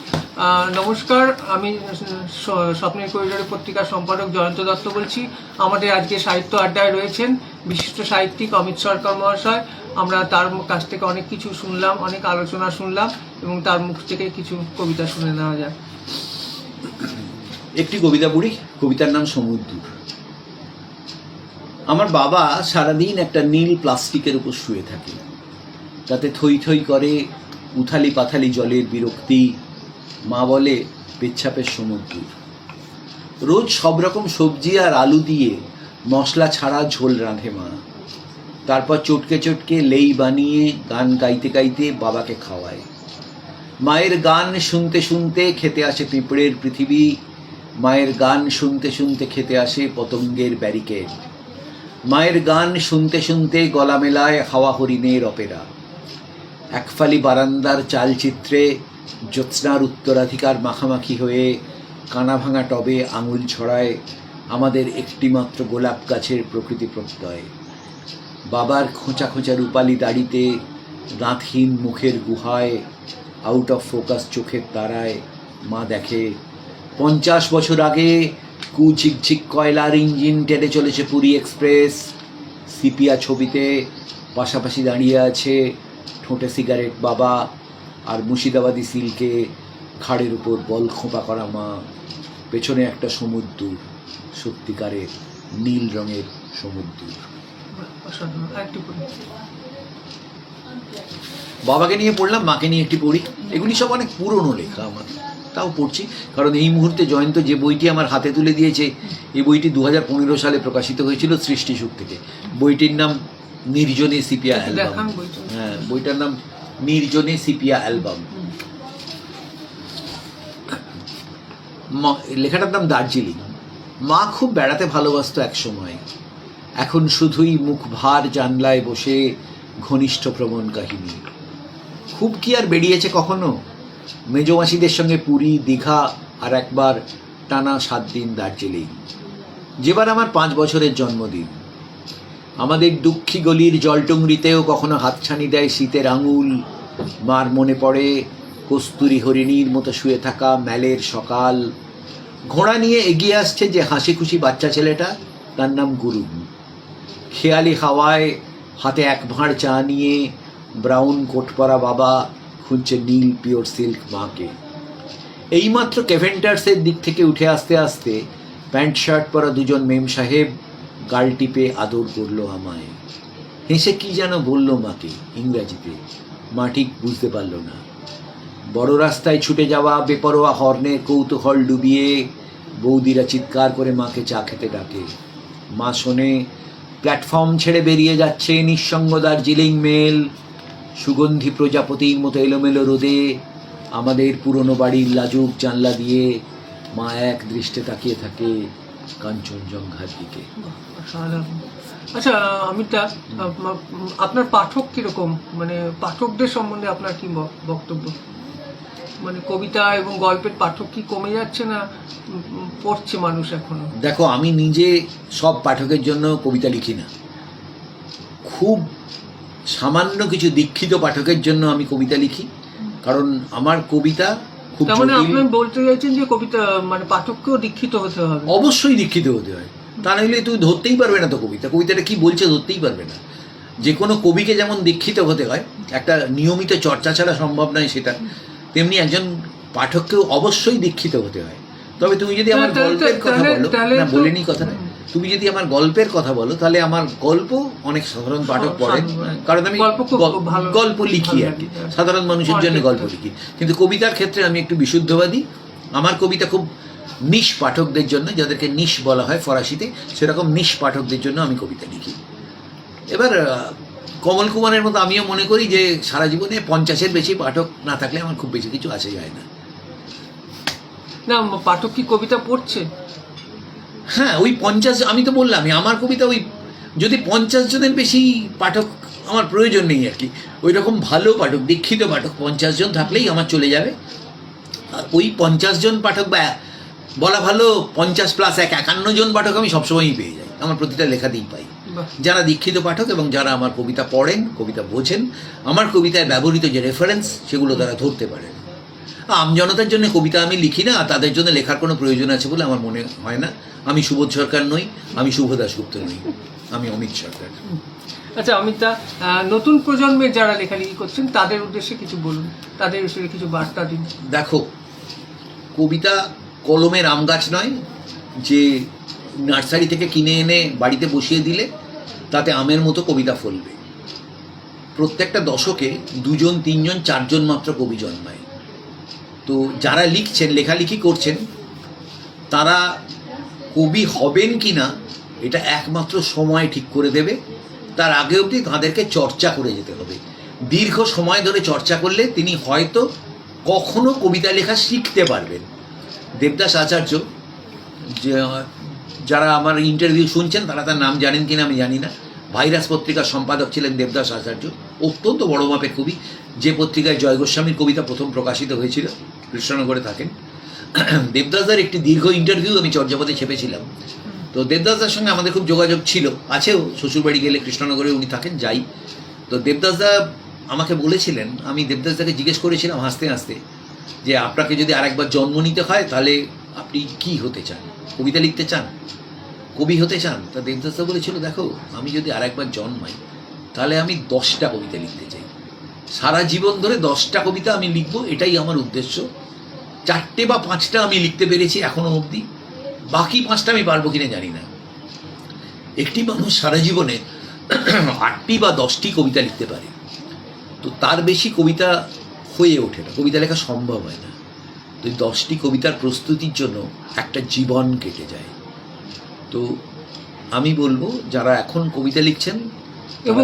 নমস্কার, আমি স্বপ্নের করিডোরের পত্রিকার সম্পাদক জয়ন্ত দত্ত বলছি। আমাদের আজকে সাহিত্য আড্ডায় রয়েছেন বিশিষ্ট সাহিত্যিক অমিত সরকার মহাশয়। আমরা তার কাছ থেকে অনেক কিছু শুনলাম, অনেক আলোচনা শুনলাম, এবং তার মুখ থেকে কিছু কবিতা শুনে নেওয়া যায়। একটি কবিতা পড়ি, কবিতার নাম সমুদ্র। আমার বাবা সারাদিন একটা নীল প্লাস্টিকের উপর শুয়ে থাকে, তাতে থই থই করে উথালি পাথালি জলের বিরক্তি। মা বলে পেচ্ছাপের সমুদ্র। রোজ সব রকম সবজি আর আলু দিয়ে মশলা ছাড়া ঝোল রাঁধে মা, তারপর চটকে চটকে লেই বানিয়ে গান গাইতে গাইতে বাবাকে খাওয়ায়। মায়ের গান শুনতে শুনতে খেতে আসে পিঁপড়ের পৃথিবী, মায়ের গান শুনতে শুনতে খেতে আসে পতঙ্গের ব্যারিকেড। মায়ের গান শুনতে শুনতে গলা মেলায় হাওয়া হরিণের অপেরা। একফালি বারান্দার চালচিত্রে জ্যোৎস্নার উত্তরাধিকার মাখামাখি হয়ে কানা ভাঙা টবে আঙুল ছড়ায় আমাদের একটিমাত্র গোলাপ গাছের প্রকৃতি প্রত্যয়। বাবার খোঁচা খোঁচা রূপালি দাড়িতে, দাঁতহীন মুখের গুহায়, আউট অফ ফোকাস চোখের তারায় মা দেখে 50 বছর আগে কুচিকচিক কয়লার ইঞ্জিন টেনে চলেছে পুরী এক্সপ্রেস। সিপিয়া ছবিতে পাশাপাশি দাঁড়িয়ে আছে ঠোঁটে সিগারেট বাবা, আর মুর্শিদাবাদী সিল্কে ঘাড়ের উপর বল খোঁপা করা মা। পেছনে একটা সমুদ্র, সত্যিকারের নীল রঙের সমুদ্র। বাবাকে নিয়ে পড়লাম, মাকে নিয়ে একটি পড়ি। এগুলি সব অনেক পুরনো লেখা আমার, তাও পড়ছি কারণ এই মুহূর্তে জয়ন্ত যে বইটি আমার হাতে তুলে দিয়েছে, এই বইটি 2015 সালে প্রকাশিত হয়েছিল সৃষ্টিসুখ থেকে। বইটির নাম নির্জনে সিপিয়া অ্যালবাম। হ্যাঁ, বইটার নাম নির্জনে সিপিয়া অ্যালবাম। লেখাটার নাম দার্জিলিং। মা খুব বেড়াতে ভালোবাসত এক সময়, এখন শুধুই মুখ ভার জানলায় বসে ঘনিষ্ঠ ভ্রমণ কাহিনী। খুব কি আর বেরিয়েছে কখনো? মেজমাসিদের সঙ্গে পুরী, দীঘা, আর একবার টানা 7 দিন দার্জিলিং। যেবার আমার 5 বছরের জন্মদিন। আমাদের দুঃখী গলির জলটুংরিতেও কখনো হাতছানি দেয় শীতের আঙুল। মার মনে পড়ে কস্তুরী হরিণীর মতো শুয়ে থাকা ম্যালের সকাল। ঘোড়া নিয়ে এগিয়ে আসছে যে হাসি খুশি বাচ্চা ছেলেটা, তার নাম গুরু। খেয়ালি হাওয়ায় হাতে 1 ভাঁড় চা নিয়ে ব্রাউন কোট পরা বাবা খুঁজছে নীল পিওর সিল্ক মাকে। এইমাত্র কেভেন্টার্সের দিক থেকে উঠে আসতে আসতে প্যান্ট শার্ট পরা 2 মেম সাহেব গাল টিপে আদর করলো আমায়। হেসে কি যেন বলল মাকে ইংরাজিতে, মা ঠিক বুঝতে পারল না। বড় রাস্তায় ছুটে যাওয়া বেপরোয়া হর্নে কৌতূহল ডুবিয়ে বৌদিরা চিৎকার করে মাকে চা খেতে ডাকে। মা শোনে প্ল্যাটফর্ম ছেড়ে বেরিয়ে যাচ্ছে নিঃসঙ্গ দার্জিলিং মেল। সুগন্ধি প্রজাপতির মতো এলোমেলো রোদে আমাদের পুরনো বাড়ির লাজুক জানলা দিয়ে মা এক দৃষ্টে তাকিয়ে থাকে কাঞ্চনজঙ্ঘার দিকে। আচ্ছা অমিতা, আপনার পাঠক কিরকম, মানে পাঠকদের সম্বন্ধে আপনার কি বক্তব্য? মানে কবিতা এবং গল্পের পাঠক কি কমে যাচ্ছে না পড়ছে মানুষ এখনো? দেখো, আমি নিজে সব পাঠকের জন্য কবিতা লিখি না। খুব সামান্য কিছু দীক্ষিত পাঠকের জন্য আমি কবিতা লিখি, কারণ আমার কবিতা খুব তার মানে আপনি বলতে চাইছেন যে কবিতা মানে পাঠককেও দীক্ষিত হতে হবে? অবশ্যই দীক্ষিত হতে হয়, তা নইলে তুই ধরতেই পারবে না তো কবিতাটা কি বলছে ধরতেই পারবে না। যে কোনো কবিকে যেমন দীক্ষিত হতে হয়, একটা নিয়মিত চর্চা ছাড়া সম্ভব নয় সেটা, তেমনি একজন পাঠককেও অবশ্যই দীক্ষিত হতে হয়। তবে তুমি যদি আমার গল্পের কথা বলো, না বলিনি কথাটা, তুমি যদি আমার গল্পের কথা বলো তাহলে আমার গল্প অনেক সাধারণ পাঠক পড়েন, কারণ আমি গল্প লিখি আর কি, সাধারণ মানুষের জন্য গল্প লিখি। কিন্তু কবিতার ক্ষেত্রে আমি একটু বিশুদ্ধবাদী। আমার কবিতা খুব নিশ পাঠকদের জন্য, যাদেরকে নিশ বলা হয় ফরাসিতে, সেরকম নিশ পাঠকদের জন্য আমি কবিতা লিখি। এবার কমল কুমারের মতো আমিও মনে করি যে সারা জীবনে 50-এর বেশি পাঠক না থাকলে আমার খুব বেশি কিছু আসে যায় না। না, পাঠক কি কবিতা পড়ছে? হ্যাঁ, ওই 50, আমি তো বললামই আমার কবিতা ওই যদি 50 জনের বেশি পাঠক আমার প্রয়োজন নেই আর কি। ওই রকম ভালো পাঠক, দীক্ষিত পাঠক 50 জন থাকলেই আমার চলে যাবে। আর ওই 50 জন পাঠক বা বলা ভালো 50 + 1 51 জন পাঠক আমি সবসময়ই পেয়ে যাই, আমার প্রতিটা লেখাতেই পাই। বাহ। যারা দীক্ষিত পাঠক এবং যারা আমার কবিতা পড়েন, কবিতা বোঝেন, আমার কবিতায় ব্যবহৃত যে রেফারেন্স সেগুলো তারা ধরতে পারেন। আমজনতার জন্য কবিতা আমি লিখি না, তাদের জন্য লেখার কোনো প্রয়োজন আছে বলে আমার মনে হয় না। আমি সুবোধ সরকার নই, আমি শুভ দাশগুপ্ত নই, আমি অমিত সরকার। আচ্ছা অমিতা, নতুন প্রজন্মের যারা লেখালেখি করছেন তাদের উদ্দেশ্যে কিছু বলুন, তাদের বিষয়ে কিছু বার্তা দিন। দেখো, কবিতা কলমের আম গাছ নয় যে নার্সারি থেকে কিনে এনে বাড়িতে বসিয়ে দিলে তাতে আমের মতো কবিতা ফলবে। প্রত্যেকটা দশকে 2 জন 3 জন 4 জন মাত্র কবি জন্মায়। তো যারা লিখছেন, লেখালেখি করছেন, তারা কবি হবেন কি না এটা একমাত্র সময় ঠিক করে দেবে। তার আগে অবধি তাদেরকে চর্চা করে যেতে হবে। দীর্ঘ সময় ধরে চর্চা করলে তিনি হয়তো কখনো কবিতা লেখা শিখতে পারবেন। দেবদাস আচার্য, যারা আমার ইন্টারভিউ শুনছেন তারা তার নাম জানেন কিনা আমি জানি না, ভাইরাস পত্রিকার সম্পাদক ছিলেন দেবদাস আচার্য, অত্যন্ত বড় মাপের কবি, যে পত্রিকায় জয় গোস্বামীর কবিতা প্রথম প্রকাশিত হয়েছিল, কৃষ্ণনগরে থাকেন। দেবদাসদার একটি দীর্ঘ ইন্টারভিউ আমি চর্যাপদে ছেপেছিলাম। তো দেবদাসদার সঙ্গে আমাদের খুব যোগাযোগ ছিল, আছেও, শ্বশুরবাড়ি গেলে কৃষ্ণনগরে উনি থাকেন, যাই। তো দেবদাসদা আমাকে বলেছিলেন, আমি দেবদাসদাকে জিজ্ঞেস করেছিলাম হাসতে হাসতে যে আপনাকে যদি আরেকবার জন্ম নিতে হয় তাহলে আপনি কি হতে চান, কবিতা লিখতে চান, কবি হতে চান? তা দেবদাসদা বলেছিল, দেখো আমি যদি আরেকবার জন্মাই তাহলে আমি 10টা কবিতা লিখতে চাই, সারা জীবন ধরে 10টা কবিতা আমি লিখব, এটাই আমার উদ্দেশ্য। 4টে বা 5টা আমি লিখতে পেরেছি এখনো অবধি, বাকি 5টা আমি পারবো কিনা জানি না। একটি মানুষ সারা জীবনে 8টি বা 10টি কবিতা লিখতে পারে, তো তার বেশি কবিতা হয়ে ওঠে না, কবিতা লেখা সম্ভব হয় না। তো 10টি কবিতার প্রস্তুতির জন্য একটা জীবন কেটে যায়। তো আমি বলবো যারা এখন কবিতা লিখছেন এবং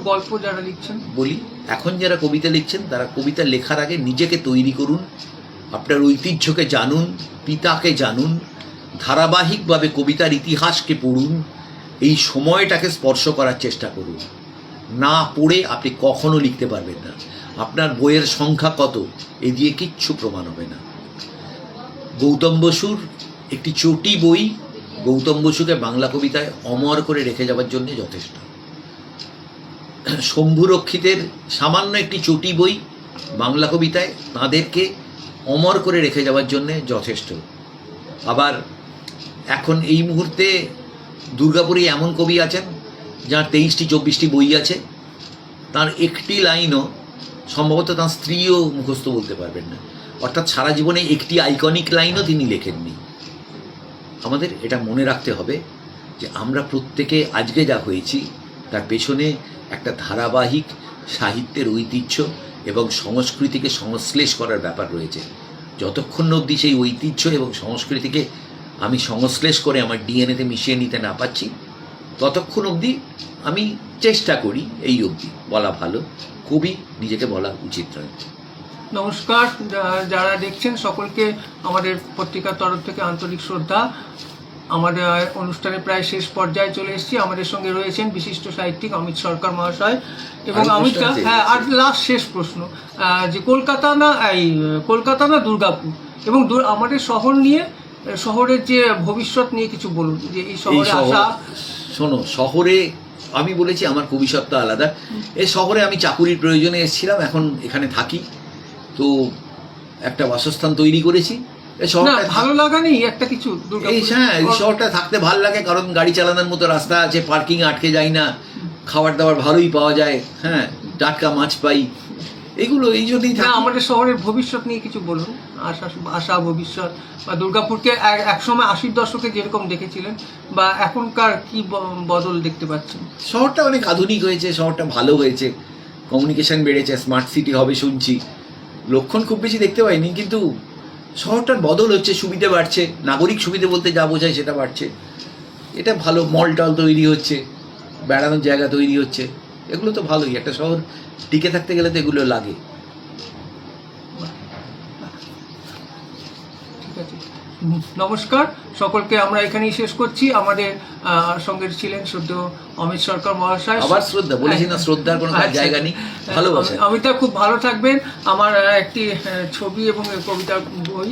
গল্প যারা লিখছেন, বলি, এখন যারা কবিতা লিখছেন তারা কবিতা লেখার আগে নিজেকে তৈরি করুন, আপনার ঐতিহ্যকে জানুন, পিতাকে জানুন, ধারাবাহিকভাবে কবিতার ইতিহাসকে পড়ুন, এই সময়টাকে স্পর্শ করার চেষ্টা করুন। না পড়ে আপনি কখনো লিখতে পারবেন না। আপনার বইয়ের সংখ্যা কত এ দিয়ে কিচ্ছু প্রমাণ হবে না। গৌতম বসুর একটি চটি বই গৌতম বসুকে বাংলা কবিতায় অমর করে রেখে যাওয়ার জন্য যথেষ্ট। শম্ভুরক্ষিতের সামান্য একটি চটি বই বাংলা কবিতায় তাঁদেরকে অমর করে রেখে যাওয়ার জন্যে যথেষ্ট। আবার এখন এই মুহূর্তে দুর্গাপুরে এমন কবি আছেন যার 23টি 24টি বই আছে, তার একটি লাইনও সম্ভবত তার স্ত্রীও মুখস্থ বলতে পারবেন না। অর্থাৎ সারা জীবনে একটি আইকনিক লাইনও তিনি লেখেননি। আমাদের এটা মনে রাখতে হবে যে আমরা প্রত্যেকে আজকে যা হয়েছি তার পেছনে একটা ধারাবাহিক সাহিত্যের ঐতিহ্য এবং সংস্কৃতিকে সংশ্লেষ করার ব্যাপার রয়েছে। যতক্ষণ অবধি সেই ঐতিহ্য এবং সংস্কৃতিকে আমি সংশ্লেষ করে আমার ডিএনএতে মিশিয়ে নিতে না পারছি, ততক্ষণ অবধি আমি চেষ্টা করি, এই অবধি বলা ভালো, কবি নিজেকে বলা উচিত নয়। নমস্কার, যারা দেখছেন সকলকে আমাদের পত্রিকার তরফ থেকে আন্তরিক শ্রদ্ধা। আমাদের অনুষ্ঠানে প্রায় শেষ পর্যায়ে চলে এসেছি। আমাদের সঙ্গে রয়েছেন বিশিষ্ট সাহিত্যিক অমিত সরকার মহাশয় এবং অমিতা। হ্যাঁ, আর লাস্ট শেষ প্রশ্ন, যে কলকাতা না দুর্গাপুর এবং আমাদের শহর নিয়ে, শহরের যে ভবিষ্যৎ নিয়ে কিছু বলুন, যে এই শহরে আসা। শোনো, শহরে আমি বলেছি আমার ভবিষ্যৎটা আলাদা। এই শহরে আমি চাকুরির প্রয়োজনে এসেছিলাম, এখন এখানে থাকি, তো একটা বাসস্থান তৈরি করেছি। ভালো লাগা নেই একটা কিছু? হ্যাঁ, এই শহরটা থাকতে ভালো লাগে, কারণ গাড়ি চালানোর মতো রাস্তা আছে, পার্কিং আটকে যাই না, খাবার দাবার ভালোই পাওয়া যায়, হ্যাঁ, টাটকা মাছ পাই, এগুলো এই জন্যই থাকে। আমাদের শহরের ভবিষ্যৎ নিয়ে কিছু বলুন, আশা ভবিষ্যৎ, বা দুর্গাপুরকে একসময় 80-র দশকে যেরকম দেখেছিলেন বা এখনকার কি বদল দেখতে পাচ্ছেন? শহরটা অনেক আধুনিক হয়েছে, শহরটা ভালো হয়েছে, কমিউনিকেশন বেড়েছে, স্মার্ট সিটি হবে শুনছি, লক্ষণ খুব বেশি দেখতে পাইনি, কিন্তু শহরটার বদল হচ্ছে, সুবিধে বাড়ছে, নাগরিক সুবিধে বলতে যা বোঝায় সেটা বাড়ছে, এটা ভালো। মল টল তৈরি হচ্ছে, বেড়ানোর জায়গা তৈরি হচ্ছে, এগুলো তো ভালোই, একটা শহর টিকে থাকতে গেলে তো এগুলো লাগে। ঠিক আছে, নমস্কার সকলকে, আমরা এখানেই শেষ করছি। আমাদের সঙ্গে ছিলেন সদ্য অমিত সরকার মহাশয়। আবার শ্রদ্ধা বলেছি না, শ্রদ্ধার কোনো আচ্ছা। জায়গা নেই, ভালোবাসা। অমিতা খুব ভালো থাকবেন। আমার একটি ছবি এবং কবিতার বই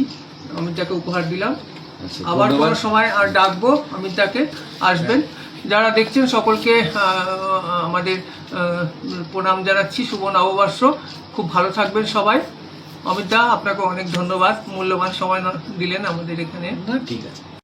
অমিতাকে উপহার দিলাম। আচ্ছা, আবার ধন্যবাদ। কোনো সময় আর ডাকবো, অমিতাকে আসবেন। যারা দেখছেন সকলকে আমাদের প্রণাম জানাচ্ছি, শুভ নববর্ষ। খুব ভালো থাকবেন সবাই। অমিতা, আপনাকে অনেক ধন্যবাদ, মূল্যবান সময় দিলেন আমাদের এখানে। না, ঠিক আছে।